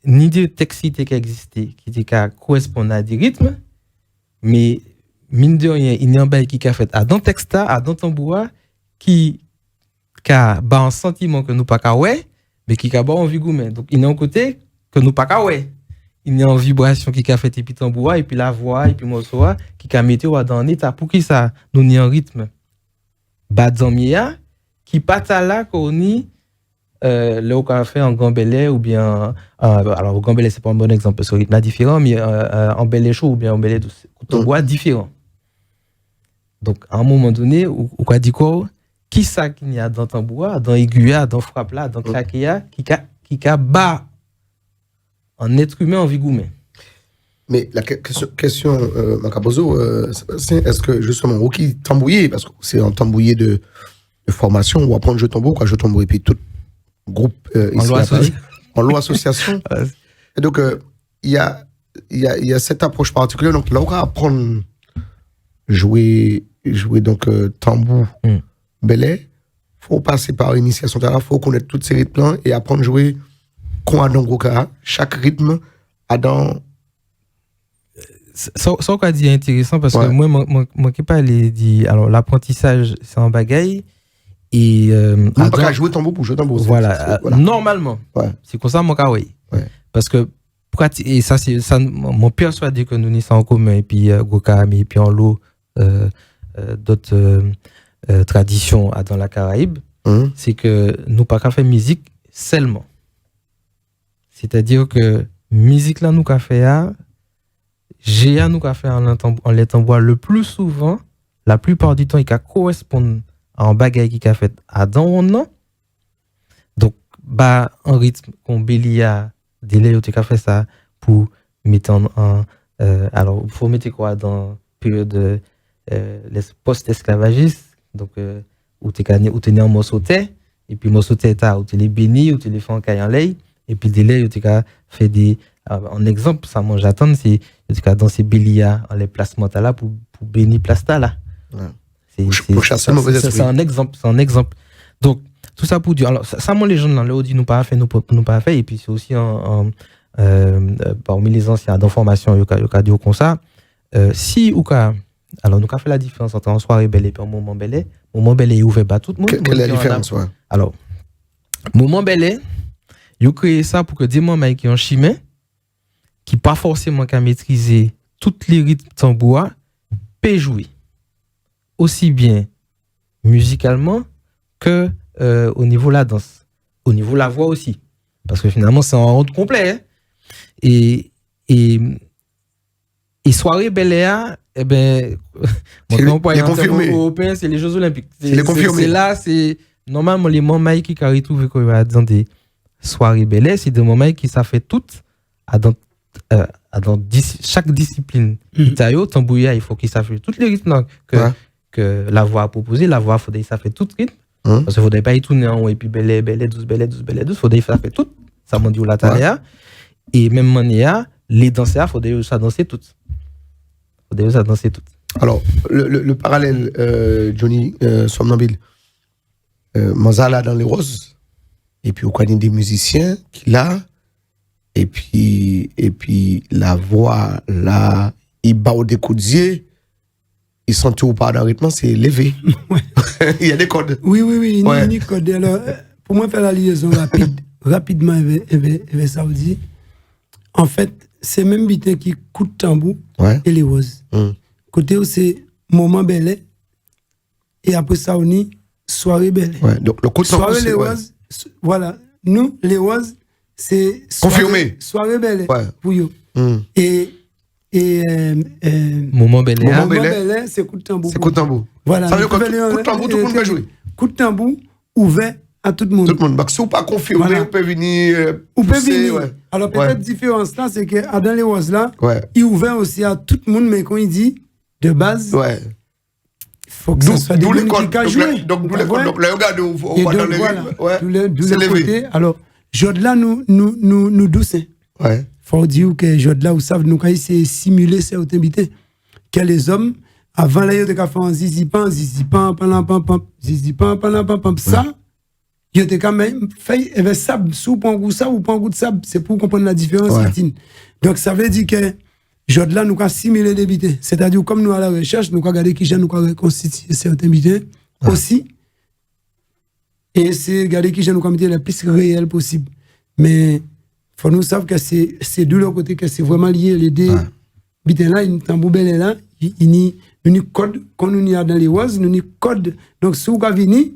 ni de texte qui existait qui était qu'à correspondre à des rythmes, mais mine de rien il y a un bail qui a fait à dans texte à dans tambour qui a un sentiment que nous pas qu'à ouais, mais qui a boire envie goumer. Donc il y a un côté que nous pas ouais, il y a une vibration qui a fait et puis tambour et puis la voix et puis morceau qui a mis dans un état pour qui ça nous ni un rythme badzamia qui pas là qu'on ni le qu'on fait en gambelé ou bien alors gambelé c'est pas un bon exemple parce que rythme différent mais en belé chaud ou bien en belé douce tambour différent. Donc à un moment donné ou quoi dit quoi qui ça qu'il y a dans tambour dans aiguilla dans frappe là dans claquia qui a bas un être humain en vigoumé. Mais la question Makabozo, c'est est-ce que justement, ou qui tambouillé, parce que c'est un tambouillé de formation, ou apprendre jeu tambour, quoi, jeu tambour, et puis tout groupe ici en loi association. Et donc, il y a cette approche particulière. Donc là, on va apprendre jouer donc tambour, belé. Faut passer par l'initiation, il faut connaître toutes ces rythmes et apprendre à jouer. Qu'on a dans Goka, chaque rythme a dans. Ça qu'on a dit intéressant parce que moi qui pas dit alors l'apprentissage c'est un bagaille et on pas jouer tambour pour jouer tambour. Voilà, normalement. C'est comme ça mon cas oui. Parce que et ça c'est ça mon persuadé que nous n'y sommes en commun et puis Goka mais puis en l'eau d'autres traditions dans la Caraïbe, c'est que nous pas qu'à faire musique seulement. C'est-à-dire que musique là nous qu'a fait GA nous qu'a fait en les tambours le plus souvent, la plupart du temps il correspond à un bagage qui a fait à dans on. Donc un rythme qu'on bélia délai tu qu'a fait ça pour mettre en alors il faut mettre quoi dans période les post-esclavagistes donc où tu es en morceau et puis morceau t'as où tu les bénis ou tu les fais en caille en lait. Et puis délai tu as fait des en exemple ça moi j'attends c'est tu as dans ces bélias les placements là pour bénir plasta là c'est un exemple donc tout ça pour dire alors ça moi les gens dans le dit nous pas fait et puis c'est aussi parmi les anciens dans formation yo ka dit comme ça si ou ka alors nous ka fait la différence entre en soirée belle et puis un moment belle est ouvert pas tout le monde quelle est la différence alors moment belle ils ont créé ça pour que des mamans qui ont chimé, qui pas forcément qu'à maîtriser toutes les rythmes tambour, peuvent jouer aussi bien musicalement que au niveau de la danse, au niveau de la voix aussi, parce que finalement c'est un rôle complet. Hein? Et soirée Beléa, eh ben, européen, c'est les Jeux Olympiques. C'est là, c'est normalement les mamans qui ont retrouvé dans des soirée belle c'est des moments qui ça fait tout dans chaque discipline taillot tambouya il faut qu'il ça fait toutes les rythmes que la voix a proposé la voix faudrait ça fait tout rythme parce que faudrait pas y tourner en haut et puis belle douce faudrait ça fait tout ça m'a dit la talia et même manière les danseurs faudrait ça danser toutes alors le parallèle Johnny somnambile Manzala dans les roses. Et puis, on connaît des musiciens qui là, et puis la voix là, il bat au découdier, il sentit ou pas dans le rythme, c'est élevé. Il y a des codes. Oui, il y a des codes. Alors, pour moi faire la liaison rapidement avec Saoudi, en fait, c'est même bité qui coûte tambour et les roses. Côté où c'est moment belé et après ça on y soirée belé. Donc le coup de soirée les roses, voilà. Nous les roses c'est confirmé. Soirée belé pour eux. Et moment belé c'est coup de tambour. C'est coup de tambour. Voilà. Ça veut dire que coup de tambour tout le monde peut jouer. Coup de tambour ouvert à tout le monde. Tout le monde. Donc, si vous pas confirmé, vous pouvez venir. Vous pouvez venir. Alors, peut-être différence là, c'est que dans les roses là, il ouvert aussi à tout le monde, mais quand il dit de base, il faut que ça soit des gens qui jouent. Donc, le regard, on va dans les rythmes. C'est levé. Alors, Jod-là, nous doucins. Faut dire que Jod-là, vous savez, nous, quand il s'est simulé, c'est autorité. Que les hommes, avant là, ils ont fait un zizipan, ça. Il était quand même fait avec sable, sous un goût ça ou pas un goût de sable, c'est pour comprendre la différence. Donc ça veut dire que Jod-là nous avons simulé des bités. C'est-à-dire comme nous à la recherche, nous avons regardé qui nous avons reconstitué certains bités aussi. Et c'est regarder qui nous avons mis le plus réel possible. Mais il faut nous savoir que c'est de l'autre côté que c'est vraiment lié. Les deux bités là, une tambour belle là, nous avons code, quand nous avons dans les oises, nous avons code. Donc si vous avez venu,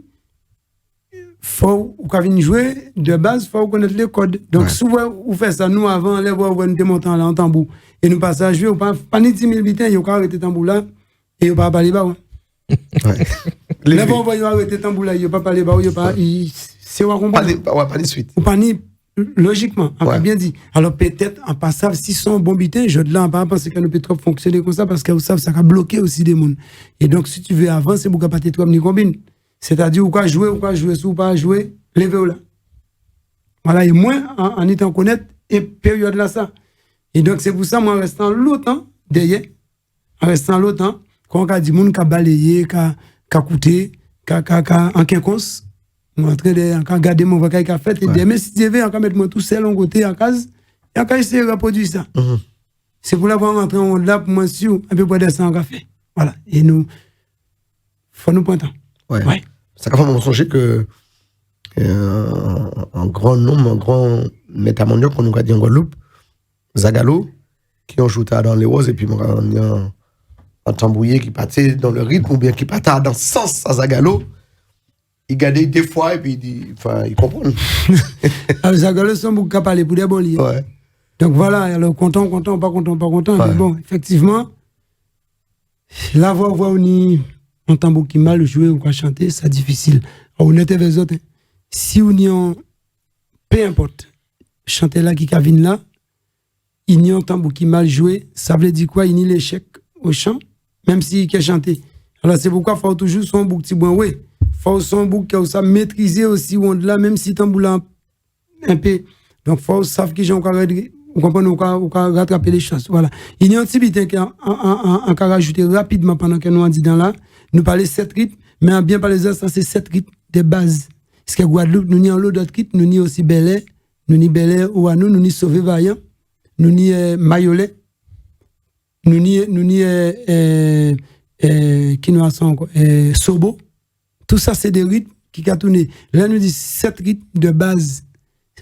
faut venir jouer de base, faut connaître les codes. Donc souvent vous faites ça nous avant les voir nous montant là en tambour et nous passons à jouer ou pas ni 10 000 bitins, il y a arrêté tambour là et il pas parler bas. Les bons voyons arrêter tambour là, il pas parler bas, il pas c'est on comprendre. Pas de suite. Ou pas ni logiquement, on a bien dit. Alors peut-être en passant si sont bon bitins, je de là pas penser que nous peut trop fonctionner comme ça parce que vous savez ça a bloqué aussi des monde. Et donc si tu veux avancer pour pas trop ni combine. C'est-à-dire, ou quoi jouer, ou pas jouer, levez-vous là. Voilà, et moins, en étant connaître, et période là, ça. Et donc, c'est pour ça, moi, en restant longtemps, derrière, quand on a dit, moun, qui a balayé, qui a coûté, qui a en quinconce, moi, en train de regarder mon vocal qui a fait, et demain, si tu veux, on va mettre moi tout seul, en côté, en case, et on va essayer de reproduire ça. C'est pour l'avoir rentré en là, pour moi, sûr, un peu près de ça, on va faire. Voilà. Et nous, faut nous prendre temps. Ouais. Ça fait me songer que un grand nombre, un grand métamondial qu'on nous a dit en Guadeloupe, Zagalo, qui ont joué dans les roses, et puis un tambouillé qui partait dans le rythme, ou bien qui partait dans le sens à Zagalo, il gardait des fois, et puis il comprend. Alors Zagalo, c'est un bouc qui a parlé pour des bons liens. Donc voilà, alors content, pas content. Mais bon, effectivement, la voix on y un tambour qui mal joué ou quoi chanter, c'est difficile. Alors, on était avec les autres. Si on y a, peu importe, chanter là qui vient là, il y a un tambour qui mal joué, ça veut dire quoi? Il y a l'échec au chant, même s'il a chanté. Alors c'est pourquoi il faut toujours son bouc petit bon ouais. Il faut son bouc qui a maîtriser aussi on là, même si tambour là un peu. Donc il faut savoir que j'ai encore on comprend on rattraper les choses. Voilà. Il y a un petit bitin qui a rajouté rapidement pendant que nous en dit dans là. Nous parlons 7 rythmes, mais en bien parler de ça, c'est 7 rythmes de base. Parce que Guadeloupe, nous avons l'autre rythme, nous avons aussi Belay, nous avons Belay, Ouanou, nous avons Sauvé Vaillant, nous avons Mayolet, nous avons qui nous a encore Sobo. Tout ça, c'est des rythmes qui ont tourné. Là, nous disons 7 rythmes de base.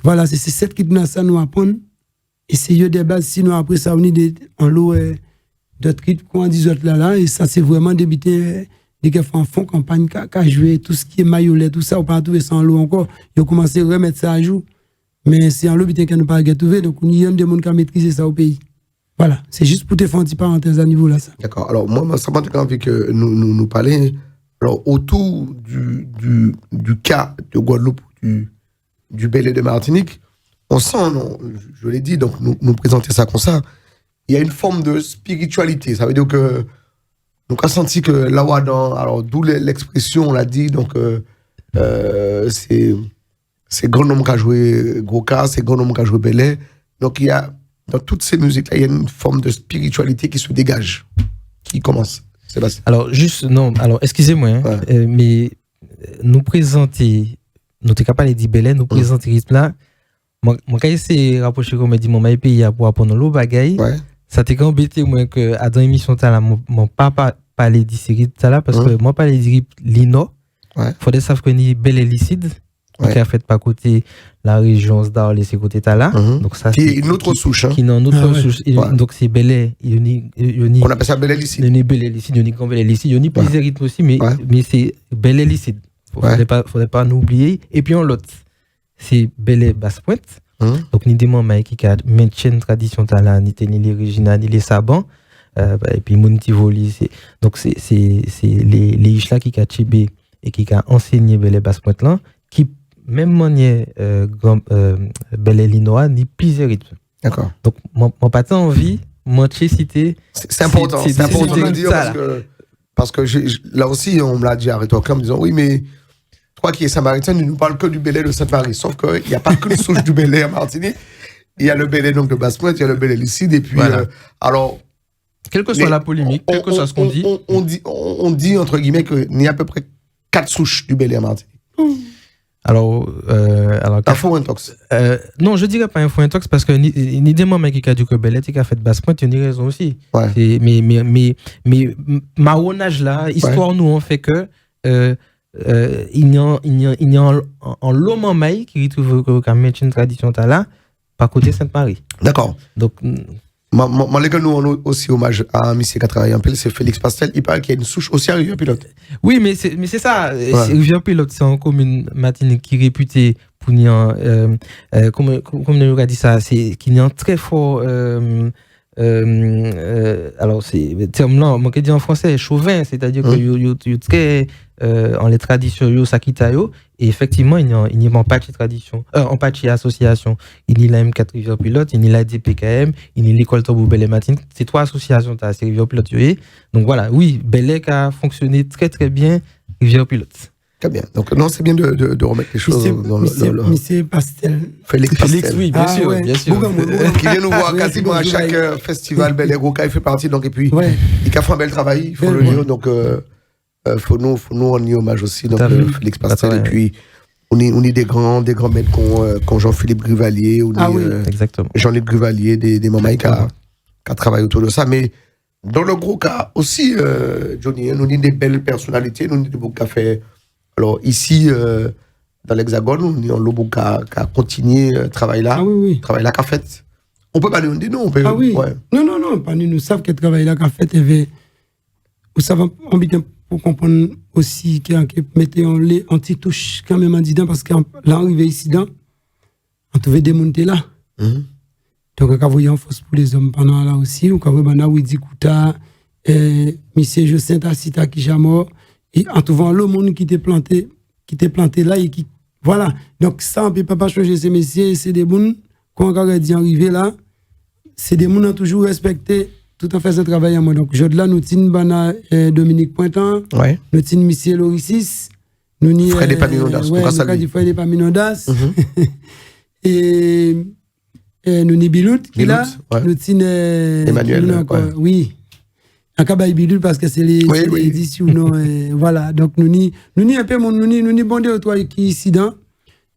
Voilà, c'est ces 7 rythmes ça nous apprendre. Et c'est eux de base, sinon après ça, on est en lot d'autres rythmes qu'on dit autres là, et ça, c'est vraiment débuté. Dès qu'ils font fond campagne, qu'à jouer tout ce qui est maillolet, tout ça, on peut trouver ça en lot encore. Ils ont commencé à remettre ça à jour. Mais c'est en lot qu'on n'a pas trouvé, donc il y a des gens qui ont maîtrisé ça au pays. Voilà, c'est juste pour te faire une petite parenthèse à niveau là. Ça. D'accord, alors moi, ça m'a envie que nous parler alors, autour du cas de Guadeloupe, du Belay de Martinique. On sent, non, je l'ai dit, donc nous présenter ça comme ça. Il y a une forme de spiritualité. Ça veut dire que nous avons senti que là où alors d'où l'expression, on l'a dit, donc c'est grand homme qui a joué Goka, c'est grand homme qui a joué Belay. Donc il y a dans toutes ces musiques-là, il y a une forme de spiritualité qui se dégage, qui commence. Sébastien. Alors excusez-moi, hein, mais nous présenter, nous sommes capables de dire Belay, nous présenter rythme là. Moi quand c'est rapproché comme dit mon pays pour apprendre l'eau bagaille. Ça t'est embêté moi que à dans émission là mon papa parler de ces rythmes là parce que moi parler de rythme lino. Faudrait savoir que ni Belay licide. qui a fait par côté la région Sdarl et c'est côté Tala. Donc ça, qui est une autre souche. Qui est une autre souche. Donc c'est Belé. On appelle ça Belé Licide. Il y a Belé Licide, il y a Grand Belé Licide, il y a plusieurs rythmes aussi, mais c'est Belé Licide. Faudrait pas nous oublier. Et puis en l'autre, c'est Belé Basse-Pointe. Donc ni des membres qui a maintenu une tradition Tala, ni les Regina, ni les Saban. Et puis Montivoli, donc c'est les Ishla qui a tibé et qui a enseigné Belé Basse-Pointe là, qui même manière Belé Linois ni plusieurs rythmes. D'accord. Donc mon pas envie moi citer c'est important de dire parce que là aussi on me l'a dit à Rétorque en me disant oui mais toi qui es samaritain ne nous parle que du Belé de Sainte-Marie, sauf qu'il n'y a pas que le souche du Belé à Martinique, il y a le Belé donc de Basse-Pointe, il y a le Belé Licide et puis voilà. Alors quelle que soit la polymique, quel que soit ce qu'on dit, on dit entre guillemets qu'il y a à peu près 4 souches du Belé à Martinique. Alors info intox. Non, je dirais pas info intox parce que ni des moments qui a dit que Belé qui a fait Basse-Pointe, il y a une raison aussi. Ouais. Mais marronnage là, histoire nous on fait que il y a en Lomant Maï qui retrouve une tradition là par côté Sainte-Marie. D'accord. Donc nous on aussi hommage à un monsieur qui a travaillé en pile, c'est Félix Pastel. Il paraît qu'il y a une souche aussi à Rivière-Pilote. Oui, mais c'est ça. Ouais. Rivière-Pilote, c'est une commune Martinique qui est réputée pour comme on a dit ça, c'est qu'il y a un très fort. Alors c'est le terme là, moi qui dis en français, chauvin, c'est-à-dire que you très en les traditions yo sakita yo et effectivement il y a en partie tradition en partie association il y a la M4 Rivière Pilote, il y a la DPKM, il y a l'école Tambou Belé Martinique, c'est 3 associations là, c'est Rivière Pilote yo. Donc voilà, oui, Belé a fonctionné très très bien Rivière Pilote. Très bien. Donc non, c'est bien de remettre les choses dans le Monsieur Pastel. Félix Pastel. Oui, bien sûr, bien sûr. Qui vient nous voir quasiment à chaque festival Belé Roca, il fait partie donc et puis il a fait un bel travail, il faut le dire donc faut nous rendre hommage aussi donc Félix Pastel et puis on est des grands maîtres qu'on Jean-Philippe Grivalier ou exactement. Jean-Luc Grivalier des mamans qui a travaillé autour de ça mais dans le gros cas aussi Johnny nous avons des belles personnalités, nous avons des beaux cafés. Alors ici, dans l'Hexagone, on a Lobo qui a continué le travail là. Ah oui. Travail là qu'a fait. On peut pas nous dire non. Ah oui. Ouais. Non, pas nous savons que le travail là qu'a fait. Vous savez, on bien pour comprendre aussi qu'il mettait en les anti-touches quand même en disant parce que l'arrivée ici, on trouvait des montées là. Donc, quand vous voyez en force pour les hommes pendant là aussi, ou quand vous voyez Widi Kouta, Monsieur Joseph Assita qui est mort. Et en trouvant le monde qui t'est planté là et qui voilà donc ça on peut pas changer ces messieurs, c'est des gens qu'on a dit arriver là, c'est des gens qui ont toujours respecté tout en fait ce travail à moi. Donc je là nous tin bana Dominique Pointan, nous tin Monsieur Loricis, nous ni Fred Epaminondas, Fred Epaminondas et nous ni Bilout qui là, nous tin Emmanuel oui. Akabaï bidule parce que c'est les éditions non voilà donc nous ni un peu nous ni bondé au toi qui ici dans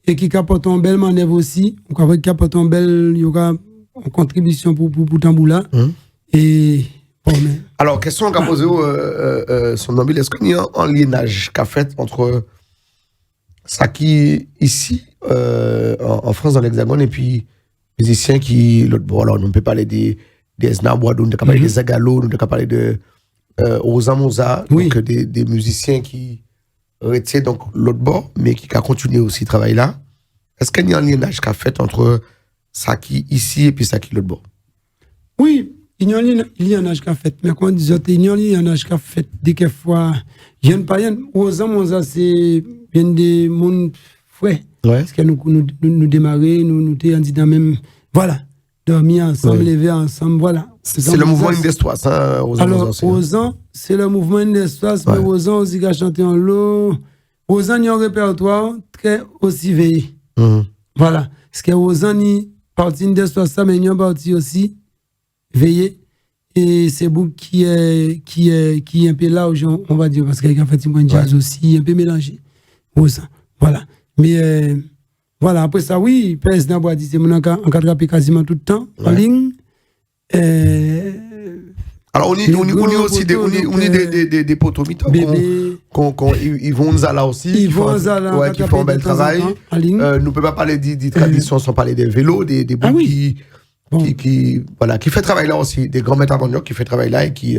et qui capote en belle manœuvre aussi on va capote en belle il y aura une contribution pour Tamboula et bon mais alors question qu'a posé son nom est-ce qu'il y a un lignage qu'a fait entre ça qui ici en France dans l'Hexagone et puis musiciens qui l'autre bon alors on peut parler des Esnabois, on peut parler des Zagalo, on peut parler de Ozamoza, donc des musiciens qui étaient donc l'autre bord, mais qui a continué aussi travail là. Est-ce qu'il y a un lignage qu'a fait entre ça qui ici et puis ça qui l'autre bord? Oui, il y a un lignage qu'a fait, mais quand on dit il y a un lignage qu'a fait, dès que fois, il y a une païenne, Ozamoza, c'est bien des mondes frais, parce que nous démarrer, nous étions dans même, voilà. Dormir ensemble, lever ensemble, voilà. C'est le mouvement Indestoire, ça, alors, Ozan, c'est le mouvement Indestoire, mais Ozan aussi qui a chanté en l'eau. Ozan, il y a un répertoire très aussi veillé. Voilà. Parce que Ozan, il partie Indestoire, ça, mais il y a un parti aussi veillé. Et c'est vous qui est un peu là, on va dire, parce qu'il y a fait un jazz aussi, un peu mélangé. Ozan. Voilà. Mais, voilà, après ça, oui, PS Naboua dit c'est mon encadré quasiment tout le temps, en ligne. Alors, on est aussi des potos ils vont là aussi. Ils vont là, qui font un bel travail. Nous ne pouvons pas parler des traditions sans parler des vélos, des bouts qui fait travail là aussi, des grands maîtres avant qui fait travail là et qui.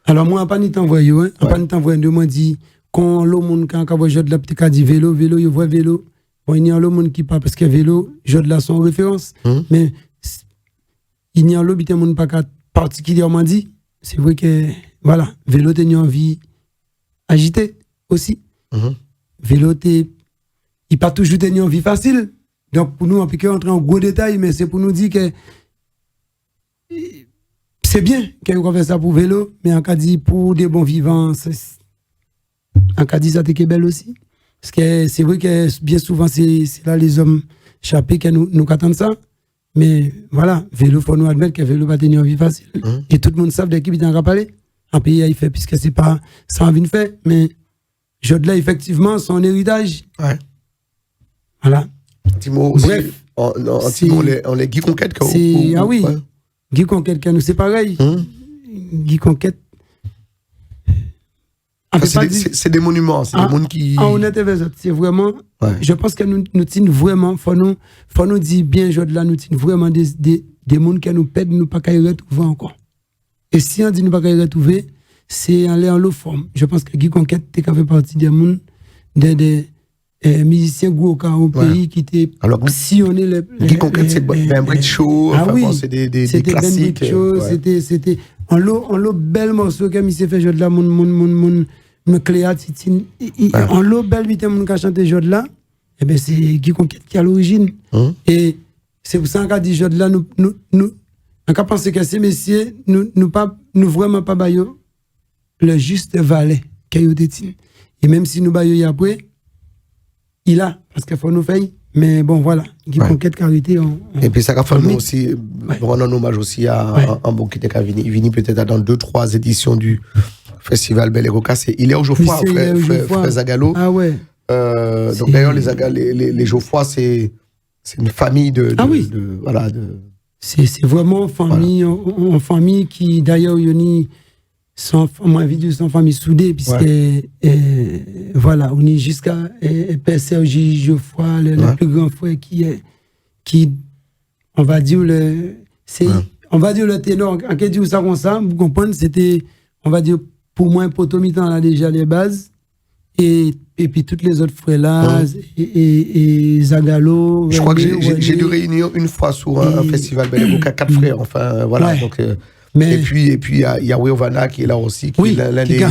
Alors, moi, pas ni t'envoyer, pas ni t'envoyer, moi, dit, quand le monde, quand on voit de la petite dit vélo, il voit vélo. Bon, il y a le monde qui parle parce que vélo, jeu de la son référence. Mais il y a le monde pas particulièrement dit. C'est vrai que, voilà, vélo, t'as une envie agitée aussi. Vélo, il pas toujours une envie facile. Donc, pour nous, on peut entrer en gros détail, mais c'est pour nous dire que c'est bien qu'on fait ça pour vélo, mais en cas dit pour des bons vivants, en cas dit ça, t'es belle aussi. Parce que c'est vrai que bien souvent, c'est là les hommes échappés qui nous attendent ça. Mais voilà, vélo, faut nous admettre que vélo va tenir une vie facile. Et tout le monde sait de qui il en parler. En pays, il fait, puisque c'est pas ça envie de faire. Mais je là, effectivement, son héritage. Ouais. Voilà. Timo aussi. Bref. On les Guy Conquête. Ah oui. Ouais. Guy Conquête, nous, c'est pareil. Guy Conquête. C'est des monuments, c'est des mondes qui. C'est vraiment. Ouais. Je pense que nous tenons vraiment, faut nous dire bien, là, nous tenons vraiment des mondes qui nous pèdent, nous pas qu'à y retrouver encore. Et si on dit nous pas qu'à y retrouver, c'est aller en l'eau forme. Je pense que Guy Conquête, t'es qu'à faire partie des mondes, des musiciens Gouoka au pays qui étaient sillonnés les. Guy Conquête, c'est Ben Brick Show, c'est des classiques. C'était en l'eau bel morceau comme il s'est fait, là, mon Cléa, Titine. En l'eau belle, vite, mon qui a chanté là, et ben c'est Guy Conquête qui est à l'origine. Et c'est pour ça qu'on a dit là, nous, on a pensé que ces messieurs, nous vraiment pas baillons le juste valet qu'il y a eu. Et même si nous baillons après, il a, parce qu'il faut nous faire. Mais bon, voilà, Guy Conquête qui a été. Et puis ça a fait nous aussi, rendre un hommage aussi à un bon qui était venu peut-être dans 2-3 éditions du Festival Bel et Roca. Il est au Geoffroy, frère Zagalo. Ah ouais. Donc d'ailleurs, les Geoffroy, c'est une famille voilà. C'est vraiment une famille qui, d'ailleurs, Yoni, sans famille soudée, puisque voilà, on est jusqu'à Père Serge Geoffroy, le plus grand frère qui on va dire on va dire le ténor, en quelque chose ça comme ça, vous comprenez, c'était, on va dire, pour moi, Potomitan là déjà les bases, et puis toutes les autres frères là, et Zagalo. Je crois que j'ai dû réunir une fois sur un festival Bel et Roca, 4 frères, enfin, voilà, donc. Mais... Et puis il y a Weovana qui est là aussi, qui est l'un des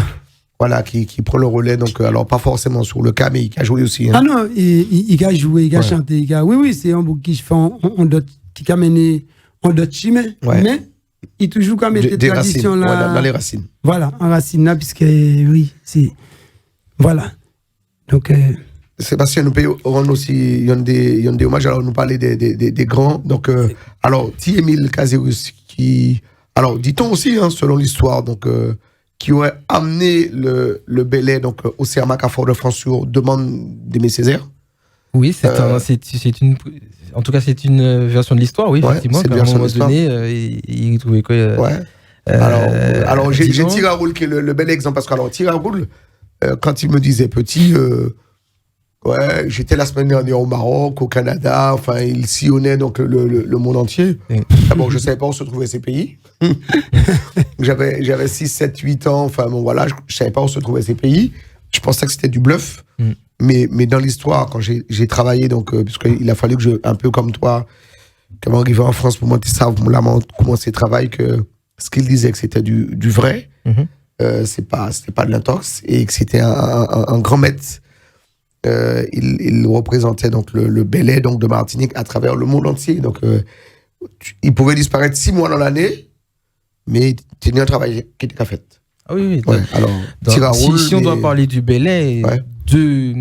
voilà, qui prend le relais, donc alors pas forcément sur le cas, mais il a joué aussi. Hein. Ah non, il a joué, il a chanté, oui, c'est un bouc qui fait qui a mené en d'autres chimées, mais il toujours quand même des traditions là. Dans les racines. Voilà, en racines là, puisque oui, c'est voilà. Donc Sébastien, nous payons aussi, il y a des hommages, alors nous parler des grands, donc alors T-Émile Caseus qui, alors dit-on aussi, hein, selon l'histoire, donc qui aurait amené le Belay donc au CERMAC à Fort-de-France sur demande d'Aimé Césaire. Oui, c'est une, en tout cas c'est une version de l'histoire, oui, effectivement. C'est à un moment donné, il trouvait quoi. Alors j'ai Tiraroul qui est le bel exemple, parce que alors Tiraroul, quand il me disait petit, j'étais la semaine dernière au Maroc, au Canada, enfin il sillonnait donc le monde entier. Bon, je savais pas où se trouvaient ces pays. J'avais 6, 7, 8 ans, enfin bon voilà, je savais pas où se trouvaient ces pays. Je pensais que c'était du bluff. Mais dans l'histoire, quand j'ai travaillé, donc, puisqu'il a fallu que un peu comme toi, quand on arrivait en France pour monter ça, pour commencer le travail, que ce qu'il disait que c'était du vrai, c'était pas de l'intox, et que c'était un grand maître. Il représentait donc le Belay donc de Martinique à travers le monde entier. Donc, il pouvait disparaître 6 mois dans l'année, mais c'était un travail qui était fait. Ah oui. Alors, si on doit parler du Belay, deux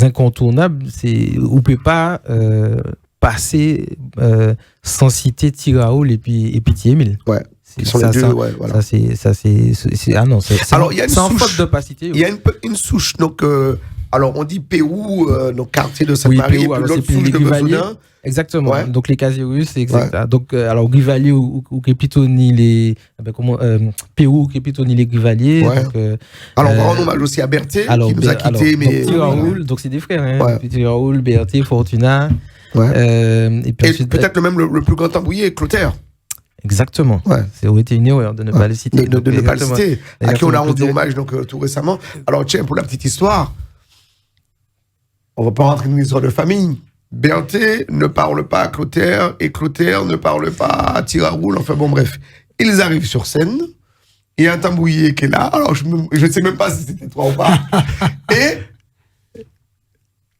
incontournables, c'est on peut pas passer sans citer Tiraoul et puis T-Émile. Ouais. Ils sont les deux, voilà. Ça c'est ah non, c'est alors il y a une sans souche faute de pas citer. Il y a une souche donc Alors, on dit Pérou, donc quartier de Sainte-Marie, oui, et puis l'autre souche de Bezoudin. Exactement. Ouais. Donc, les Casirus, exact. Ouais. Donc, alors, Grivalier ou plutôt ni les. Pérou ou plutôt ni les Grivaliers. Ouais. Donc, alors, on rend hommage aussi à Berthe, qui nous a quittés. Mais... Petit Raoul, donc c'est des frères, hein. Ouais. Petit Raoul, Berthe, Fortuna. Ouais. Et puis ensuite, peut-être le plus grand tambouiller, Clotaire. Exactement. Ouais. C'est aurait été une erreur de ne pas le citer. De ne pas le citer. À qui on a rendu hommage donc, tout récemment. Alors, tiens, pour la petite histoire, on ne va pas rentrer dans une histoire de famille. Berthe ne parle pas à Clotaire et Clotaire ne parle pas à Tiraroul. Enfin bon, bref. Ils arrivent sur scène. Il y a un tambouiller qui est là. Alors, je ne sais même pas si c'était toi ou pas. Et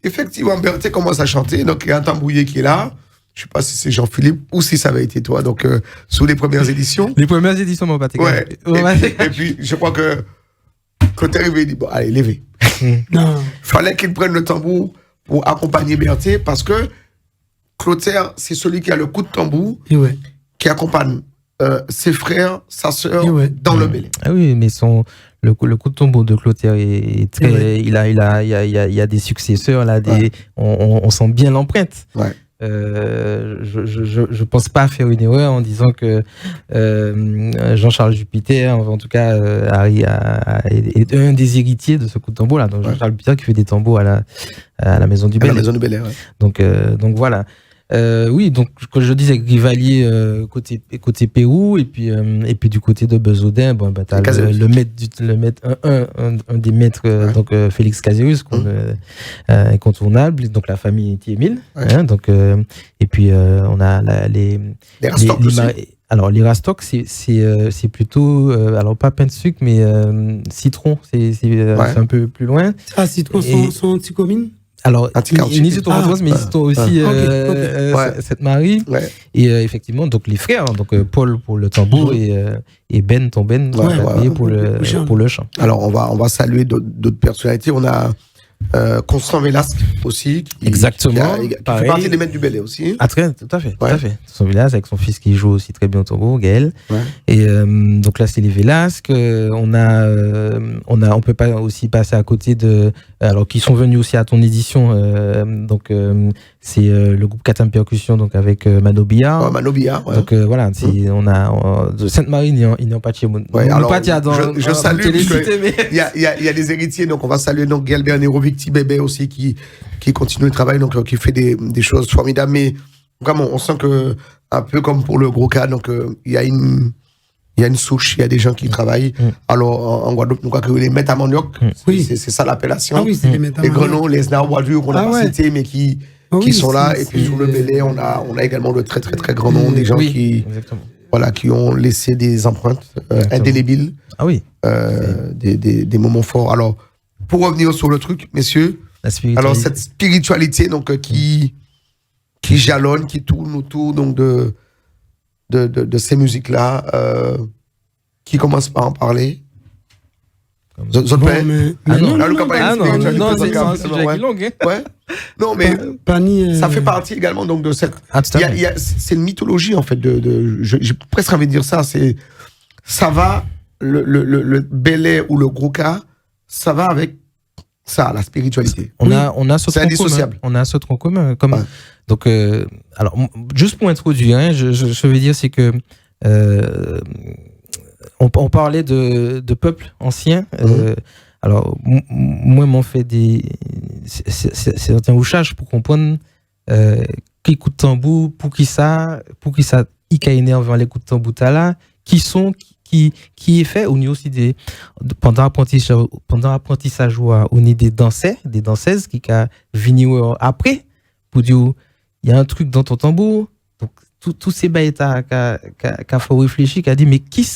effectivement, Berthe commence à chanter. Donc, il y a un tambouiller qui est là. Je ne sais pas si c'est Jean-Philippe ou si ça avait été toi, donc sous les premières éditions. Les premières éditions, mon pâté. Ouais. Et puis, je crois que Clotaire il dit, bon, allez, levez. Il fallait qu'il prenne le tambour pour accompagner Berthe, parce que Clotaire, c'est celui qui a le coup de tambour, qui accompagne ses frères, sa sœur, dans le Bélé. Ah oui, mais le coup de tambour de Clotaire est très... Il y a des successeurs, là, on sent bien l'empreinte. Ouais. Je pense pas faire une erreur en disant que Jean-Charles Jupiter, en tout cas, est un des héritiers de ce coup de tambour là. Donc Jean-Charles Jupiter qui fait des tambours à la Maison du Bel Air. À la Maison du Bel Air, ouais. Donc voilà. Oui, donc comme je disais, Grivalier côté Pérou et puis du côté de Bezoudin, bon bah t'as un des maîtres donc Félix Casirus incontournable, donc la famille Thiémile, donc et puis on a les Rastock aussi. Alors les Rastock c'est plutôt alors pas pain de sucre mais citron, c'est un peu plus loin. Ah, citron sont anti-communes. Alors, ils disent mais ils sont aussi Sainte-Marie. Ouais. Et effectivement, donc les frères, donc Paul pour le tambour et Ben pour le chant. Alors, on va saluer d'autres personnalités. On a Constant Velasque aussi. Exactement. Qui fait partie des maîtres du Bel Air aussi. Ah, tout à fait. Constant Velasque avec son fils qui joue aussi très bien au tambour, Gaël. Ouais. Et donc là, c'est les Velasque. On peut pas aussi passer à côté de. Alors, qui sont venus aussi à ton édition. C'est le groupe Katam Percussion, donc avec Mano Billard. Mano Billard, ouais. Donc voilà, on a de Sainte-Marie, il n'y a pas de chez moi. Je salue, il y a des héritiers, donc on va saluer donc Gaël Bernero, Victi Bébé aussi, qui continue le travail, donc qui fait des choses formidables. Mais vraiment, on sent que, un peu comme pour le gros cas, donc il y a une souche, il y a des gens qui travaillent. Alors, en Guadeloupe, nous croyons que les métamanioc, c'est ça l'appellation. Ah oui, c'est les métamanioc. Les grenons, les snarboisures qu'on n'a pas cités, mais qui sont là. Et puis, sur le Bel Air, on a également de très, très, très grands noms, des gens qui ont laissé des empreintes indélébiles. Ah oui. Des moments forts. Alors, pour revenir sur le truc, messieurs, alors cette spiritualité donc, qui jalonne, qui tourne autour donc, de ces musiques-là, qui commence par en parler. Non, c'est un sujet long. Ouais. Non, mais ça fait partie également donc, de cette... c'est une mythologie, en fait. J'ai presque envie de dire ça. Ça va, le Bel Air ou le gros cas, ça va avec ça, la spiritualité. On a ce tronc indissociable. On a ce tronc commun. Donc, alors, juste pour introduire, je veux dire, c'est que on parlait de peuples anciens. Alors, moi, m'en fait certains ouchages pour comprendre qui coups de tambour, pour qui ça il a énervé les coups de tambour là, qui est fait au niveau aussi pendant l'apprentissage au niveau des danseuses qui a venu après pour dire il y a un truc dans ton tambour. Donc tous ces bails qu'a fait réfléchir, qu'a dit mais qui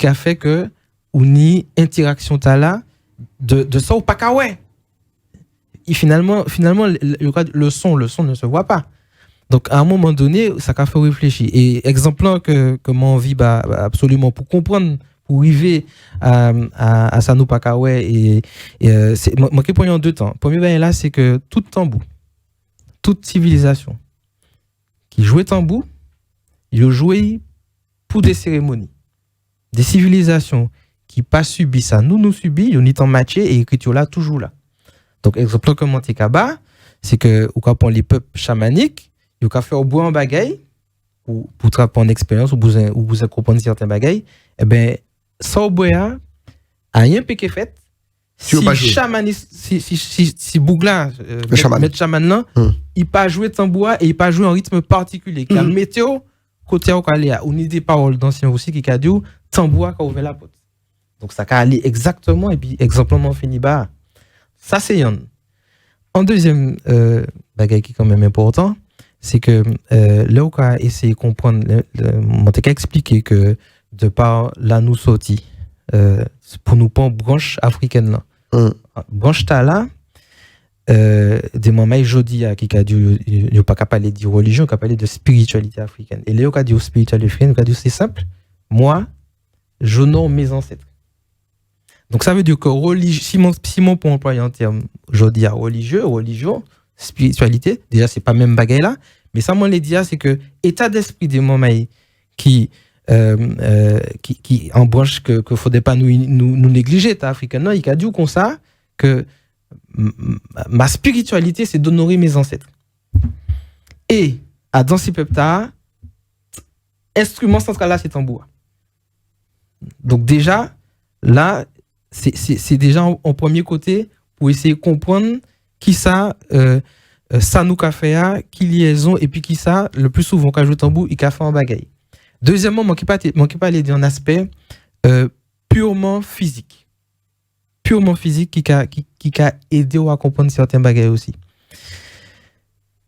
a fait que ou ni interaction là de ça ou pas qu'à ouais. Et finalement le son ne se voit pas. Donc, à un moment donné, ça a fait réfléchir. Et exemple que moi, on vit absolument pour comprendre, pour arriver à Sanou Pakawe. Et moi, qui en deux temps. Premier, là, c'est que tout tambour, toute civilisation qui jouait tambour, ils jouaient pour des cérémonies. Des civilisations qui pas subi ça, nous subis, ils ont en matché et écriture là, toujours là. Donc, exemple, comment t'es kaba, c'est que, ou quand les peuples chamaniques, ils ont fait au bois en bagaille, pour te prendre expérience, ou vous comprendre certains bagailles, eh ben, ça au bois, a rien qui est fait. Si Bougla, mettre chaman là, il pas jouer tambour et il pas jouer en rythme particulier. La météo, côté au Kaléa, on a des paroles d'anciens aussi qui a dit tambour qui a ouvert la porte. Donc ça a aller exactement et puis exemplement fini bas. Ça c'est un. En deuxième bagaille qui est quand même important, c'est que là où on a essayé de comprendre, on t'a expliqué que de par là nous sortis, pour nous pas branche africaine là. Branche ta là, des moments jeudi qui a dit, il n'y a pas qu'à parler de religion, qu'à parler de spiritualité africaine. Et là où on a dit spiritualité africaine, on a dit c'est simple, moi, j'honore mes ancêtres. Donc ça veut dire que si mon pour employer un terme jeudi à religion, spiritualité, déjà c'est pas même bagaille là, mais ça moi les dit c'est que état d'esprit des moments qui en branche que faudrait pas nous négliger ta africaine, non, il a dit comme ça que ma spiritualité c'est d'honorer mes ancêtres. Et à dans ces peuples instrument central là c'est tambour. Donc déjà là c'est déjà en premier côté pour essayer de comprendre qui ça ça nous qu'a fait qui liaison et puis qui ça le plus souvent quand joue tambour il qu'a fait en bagaille. Deuxièmement, manquez pas aller d'un aspect purement physique qui a aidé à comprendre certains bagages aussi.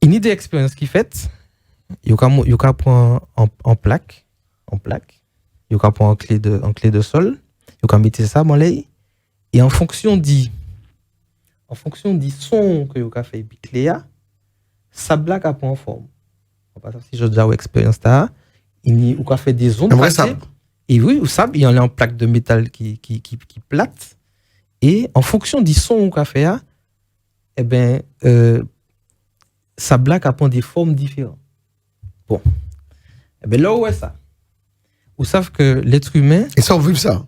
Une idée d'expérience qui fait, il y a prendre en plaque, il y a prendre en clé de sol, il y a mettre ça dans l'œil et en fonction du son que il a fait puis clé ça blague à prendre en forme. On pas si j'ai déjà expérience là. Il a fait des ondes et oui, au sable, il y en a en plaque de métal qui plate et en fonction du son qu'on a fait eh ben ça blague à prendre des formes différentes. Bon. Eh ben là où est ça? Vous savez que l'être humain et ça on veut ça.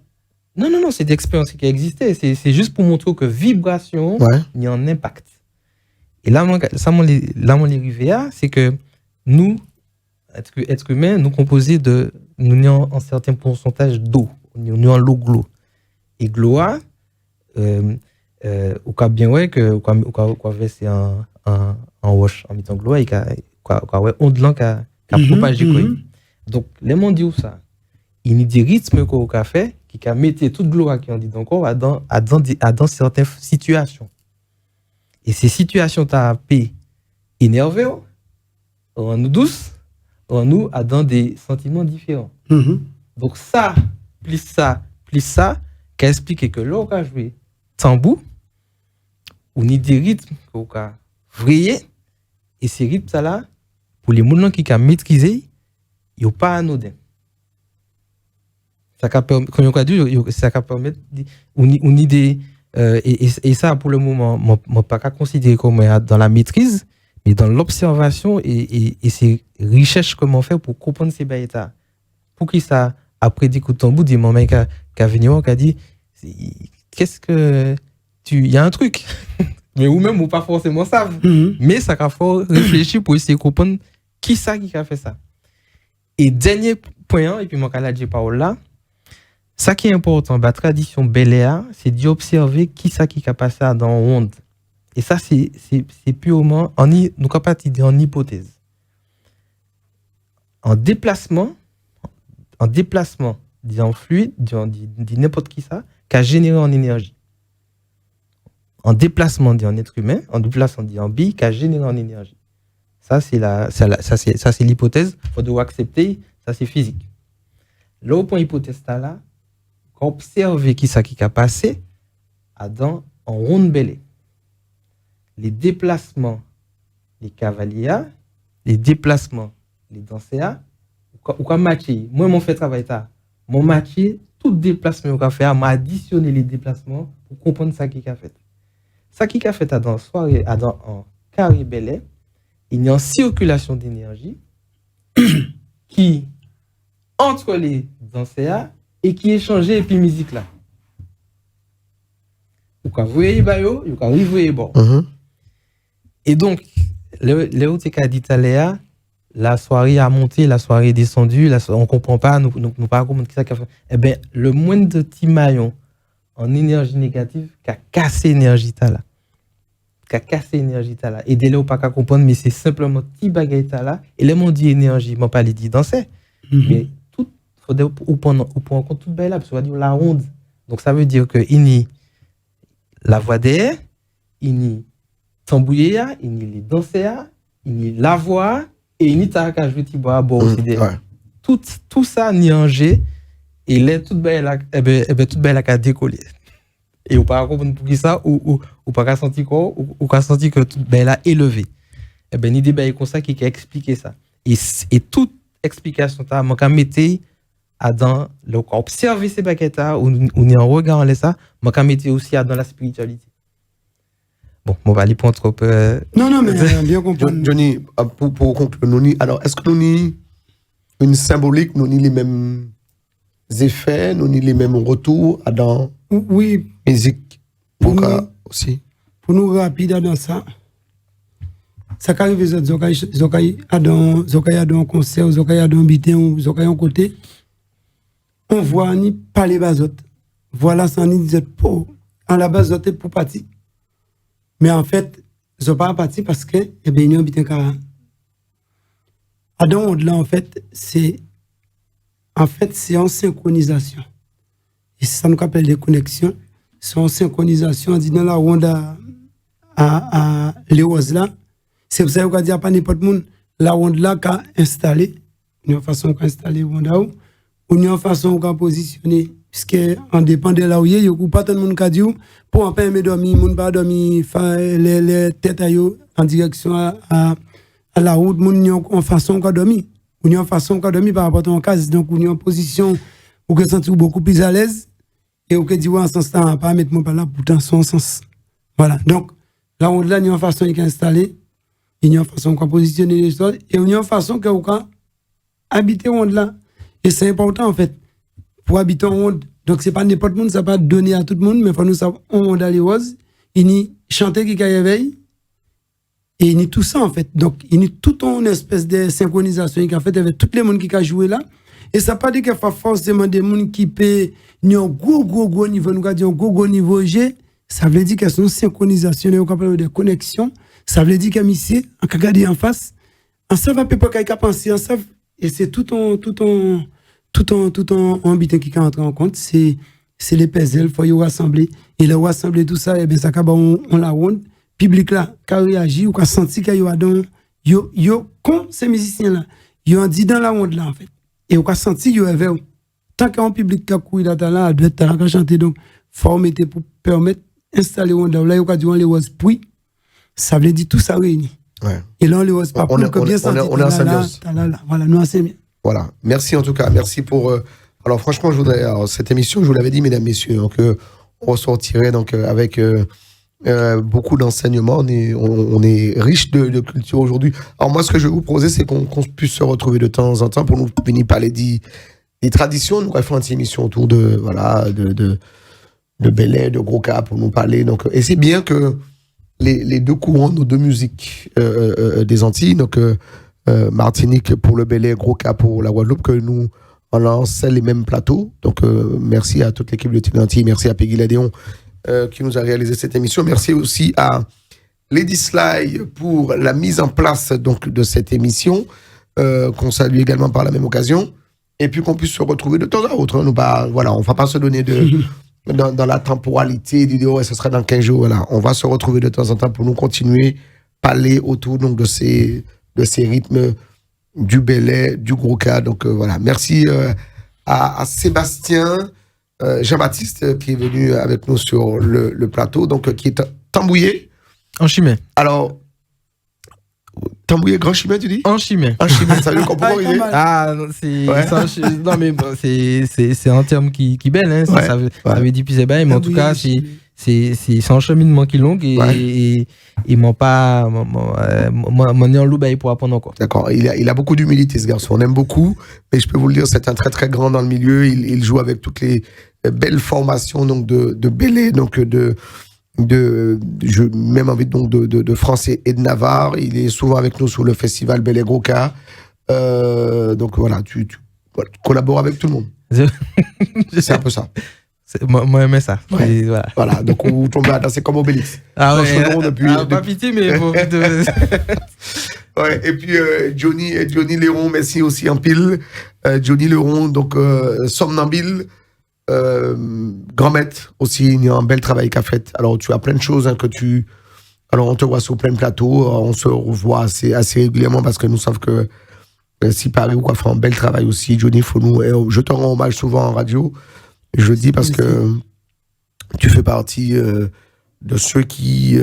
Non, c'est des expériences qui existaient, c'est juste pour montrer que vibration, il y a un impact. Et là mon arrivé c'est que nous être humain, nous composés de, nous avons un certain pourcentage d'eau, nous avons l'eau glo. Et glo ou qu'a bien ouais que quoi verser en wash en mettant glo et quoi ouais onde là qu'a propagé quoi. Donc les monde dit ça. Il y a des rythmes qu'on a fait qui a mettre toute glo qui on dit encore dans certaines situations. Et ces situations t'as paix énervé on nous douce en nous a dans des sentiments différents. Donc ça, plus ça, qui explique que là, on a joué tambour, on a des rythmes qu'on a vrayé, et ces rythmes là, pour les gens qui ont maîtrisé, ils n'ont pas anodin. Ça permet, comme on a dit, ça permet, on a des, et ça pour le moment, je ne pas considérer comme dans la maîtrise, mais dans l'observation et ces recherches comment faire pour comprendre ces baïtas. Pour qui ça, après d'écouter ton bout, des moments qui a venu, qui a dit, qu'est-ce que il y a un truc. Mais ou même, ou pas forcément savent. Mais ça a faut réfléchir pour essayer de comprendre qui a fait ça. Et dernier point, et puis mon cas dit par là, ça qui est important, la tradition Beléa, c'est d'observer qui a passé dans le monde. Et ça, c'est purement, nous capables de dire en hypothèse. En déplacement, d'un fluide, de n'importe qui ça, qui a généré en énergie. En déplacement d'un être humain, en déplacement d'un bille, qui a généré en énergie. Ça, c'est l'hypothèse. Il faut devoir accepter, ça, c'est physique. Là, au point hypothèse là, observer qui a passé en ronde belée. Les déplacements, les cavaliers, les déplacements, les danseurs, ou quoi matcher. Moi, mon fait travail ça. Mon matcher, tout déplacement qu'on a fait, m'a additionné les déplacements pour comprendre ça qui a fait. Ça qui a fait dans soirée, en carré belé, il y a une circulation d'énergie qui entre les danseurs et qui échangeait et puis musique là. Ou ka voyer bayo, yo ka rivoyer bon. Et donc Léo t'es dit Taléa, la soirée a monté, la soirée est descendue, on comprend pas, nous pas comment ça qu'a fait. Eh ben le moindre de petit maillon en énergie négative qu'a cassé énergie là. Et dès là, on pas qu'à comprendre, mais c'est simplement petit bagage là. Et là, on dit énergie, on pas les dit danser. Mais tout, faut prendre en compte tout là, parce qu'on va dire la ronde. Donc ça veut dire que il y a la voix d'air, il y a tambouiller, il y a les danser, il y a la voix, et il y a ta qu'à jouer petit bois bon aussi. Tout ça niangé, et là, tout là, tout là qu'à décoller. Et on pas comprendre pour qui ça ou pas sentir quoi ou sentir que tout ben là élevé. Et ben l'idée ben comme ça qui a expliqué ça. Et toute explication ta moi quand mettre à dans le observer ces baguettes ou ni en regardant ça, moi quand mettre aussi à dans la spiritualité. Bon, on va aller pour trop Non mais bien comprendre. Johnny pour conclure nous alors est-ce que nous ni une symbolique nous ni les mêmes effets, nous ni les mêmes retours à dans oui, musique aussi. Pour nous rapide dans ça arrive zokai à dans concert, zokai à dans bitin, zokai en côté. On voit ni parler bazot. Voilà ça ni dit pour en la base zoté pour partir. Mais en fait, zo pas parti parce que eh ben ni bitin ka. Adon là en fait, c'est en synchronisation. Et ça nous appelle des connexions. C'est en synchronisation. On dit dans la ronde à Léos là. C'est pour ça qu'on dit à pas n'importe monde. La ronde là qu'a installé. Une façon qu'a installé ronde là. Ou une façon qu'a positionné. Puisque en dépend de là où il y a pas tout le monde qui dit pour en pas aimer dormir, monde pas dormir, les têtes à yo en direction à la route, monde en façon qu'a dormir. Ou une façon qu'a dormir par rapport à ton case. Donc ou en position ou que sentir beaucoup plus à l'aise et ou que dit en sens là pas mettre mon pas là pourtant son sens voilà donc là on là une façon qui installé une façon qu'on positionner les choses et une façon que on habiter on là et c'est important en fait pour habiter on donc c'est pas n'importe monde ça pas donner à tout le monde mais faut nous savoir on dans les roses il y chanter qui réveille et il y tout ça en fait donc il y a toute une espèce de synchronisation qui a fait avec tous les monde qui a joué là. Et ça pas dit qu'il faut forcément des gens qui paient un gros niveau, nous avons un gros niveau G, ça veut dire qu'il y a une synchronisation, des connexions, ça veut dire qu'il y a ici, on peut regarder en face, on sait pas peu qu'il y a pensé, et c'est tout en habitant qui entre en compte, c'est les puzzles, il faut y rassembler, et le rassembler tout ça, et bien ça on la ronde, public là, qui réagit, ou qui a senti qu'il y a yo, comme ces musiciens là, ils ont dit dans la ronde là en fait. Et on a senti qu'il y avait tant qu'un public qui a couru là, doit être là, chanter donc, faut mettre pour permettre d'installer on là, on a dit on les roses puis, ça veut dire tout ça réuni. Ouais. Et là on les roses pas pour que bien senti. On est en symbiose. Voilà, nous c'est bien. Voilà, merci en tout cas, merci pour. Alors franchement, je voudrais cette émission, je vous l'avais dit, mesdames, messieurs, donc on ressortirait donc avec beaucoup d'enseignements. On est riche de culture aujourd'hui. Alors moi, ce que je vais vous proposer, c'est qu'on puisse se retrouver de temps en temps pour nous venir parler des traditions. Nous allons faire une émission autour de Bel-Air, de Gros Cap, pour nous parler. Donc, et c'est bien que les deux courants, nos deux musiques des Antilles, donc Martinique pour le Bel-Air, Gros Cap pour la Guadeloupe, que nous on lance les mêmes plateaux. Donc merci à toute l'équipe de Télé-Antilles, merci à Peggy Ladéon qui nous a réalisé cette émission. Merci aussi à Lady Sly pour la mise en place donc de cette émission, qu'on salue également par la même occasion, et puis qu'on puisse se retrouver de temps à autre. On ne va pas se donner dans la temporalité du ce sera dans 15 jours. Voilà. On va se retrouver de temps en temps pour nous continuer à parler autour donc, de ces rythmes du Bel-Air, du Gros Cas. Donc voilà. Merci à Sébastien Jean-Baptiste qui est venu avec nous sur le plateau, donc qui est tambouillé. En chimay. Alors, tambouillé grand chimay, tu dis? En chimay, ça veut dire qu'on peut arriver. Ah, c'est ouais. Non mais c'est un terme qui belle, hein. Ouais. Ça veut dire plus mais en tout cas c'est un cheminement qui est long et m'ont pas m'en est en loup pour apprendre encore. D'accord, il a beaucoup d'humilité ce garçon, on aime beaucoup, mais je peux vous le dire, c'est un très très grand dans le milieu, il joue avec toutes les belles formations donc de Bel-Air, donc de même envie donc de France et de Navarre. Il est souvent avec nous sur le festival Bel Gros Cas. Donc voilà, tu collabores avec tout le monde. C'est un peu ça. Moi, j'aimais ça. Ouais. Voilà, donc on tombe à danser comme Obélix. Ah ouais, pas pitié, mais faut vite. Ouais, et puis Johnny Léron, merci aussi en pile. Johnny Léron, donc somnambule, grand maître aussi, il y a un bel travail qu'a fait. Alors tu as plein de choses hein, alors on te voit sur plein de plateaux, on se revoit assez régulièrement parce que nous savons que si Paris ou quoi fait un bel travail aussi. Johnny, je te rends hommage souvent en radio. Je le dis parce que tu fais partie de ceux qui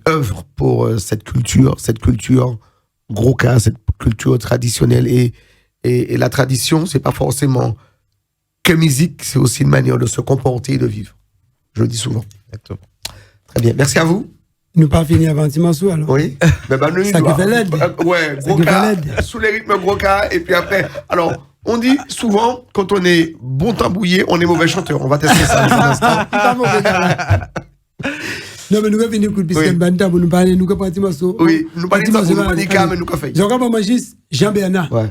œuvrent pour cette culture gros cas, cette culture traditionnelle. Et la tradition, c'est pas forcément que musique, c'est aussi une manière de se comporter et de vivre. Je le dis souvent. Exactement. Très bien. Merci à vous. Nous pas fini avant dimanche alors. Oui. Ça qui fait l'aide. Ouais, gros cas, sous les rythmes gros cas. Et puis après, alors, on dit souvent, quand on est bon tambouillé, on est mauvais chanteur. On va tester ça dans un instant. Pas mauvais gars. Non, mais nous avons fini le coup de piscine, nous nous parlons, nous avons parti morceau. Oui, nous parlons de ça, nous mais nous avons fait. J'ai encore pas juste Jean-Bernard. Ouais.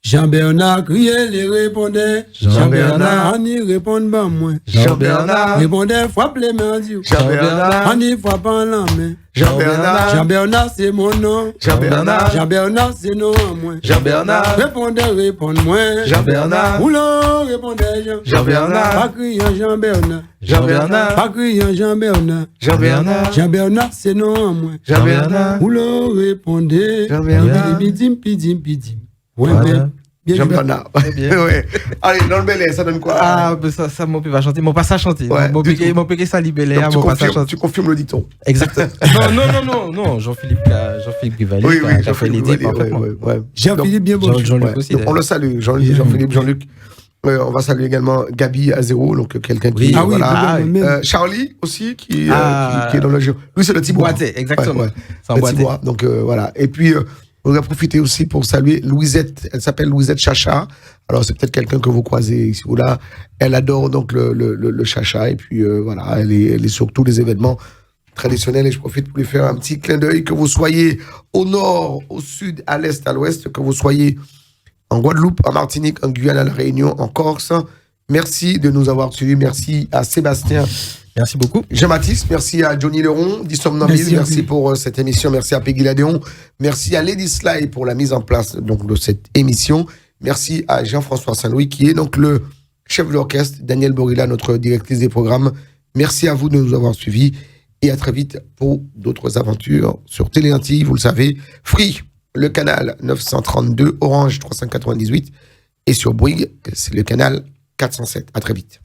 Jean-Bernard criait, les répondait. Jean-Bernard, on y répond pas moins. Jean-Bernard répondait, frappe les mains, Dieu. Jean-Bernard, on y frappe en la main. Jean-Bernard, c'est mon nom. Jean-Bernard, c'est non à moi. Jean-Bernard, répondait, moins. Jean-Bernard, Oulon, répondait Jean. Jean-Bernard, pas criant Jean-Bernard. Jean-Bernard, pas criant Jean-Bernard. Jean-Bernard, c'est non à moi. Jean-Bernard, Oulon, répondait. Jean-Bernard, pidim. Ouais, voilà. Bien Jean-Bernard. Ouais. Allez, dans le Belay, ça donne quoi? Ah, ça mon va chanter. Mon pas ça chanter. Ouais, mon péqué ça libellé. Mon pas ça chanter. Tu confirmes le dicton. Exactement. non. Jean-Philippe Grivali. Oui, Jean-Philippe Grivali. Jean-Philippe bien bon. Jean-Luc aussi. On le salue. Jean-Luc. On va saluer également Gabi Azero, donc quelqu'un qui. Ah oui, Charlie aussi, qui est dans le jeu. Lui, c'est le Tibois. Exactement. C'est un Tibois. Donc voilà. Et puis. On va profiter aussi pour saluer Louisette. Elle s'appelle Louisette Chacha. Alors, c'est peut-être quelqu'un que vous croisez ici ou là. Elle adore donc le chacha. Et puis, voilà, elle est sur tous les événements traditionnels. Et je profite pour lui faire un petit clin d'œil. Que vous soyez au nord, au sud, à l'est, à l'ouest, que vous soyez en Guadeloupe, en Martinique, en Guyane, à La Réunion, en Corse. Merci de nous avoir suivis. Merci à Sébastien. Merci beaucoup. Jean-Baptiste, merci à Johnny Leron, d'Issomnambule, merci pour cette émission, merci à Peggy Ladéon, merci à Lady Sly pour la mise en place donc, de cette émission, merci à Jean-François Saint-Louis qui est donc le chef de l'orchestre, Daniel Borilla, notre directrice des programmes. Merci à vous de nous avoir suivis et à très vite pour d'autres aventures sur Télé Antilles, vous le savez, Free, le canal 932, Orange 398 et sur Bouygues, c'est le canal 407. À très vite.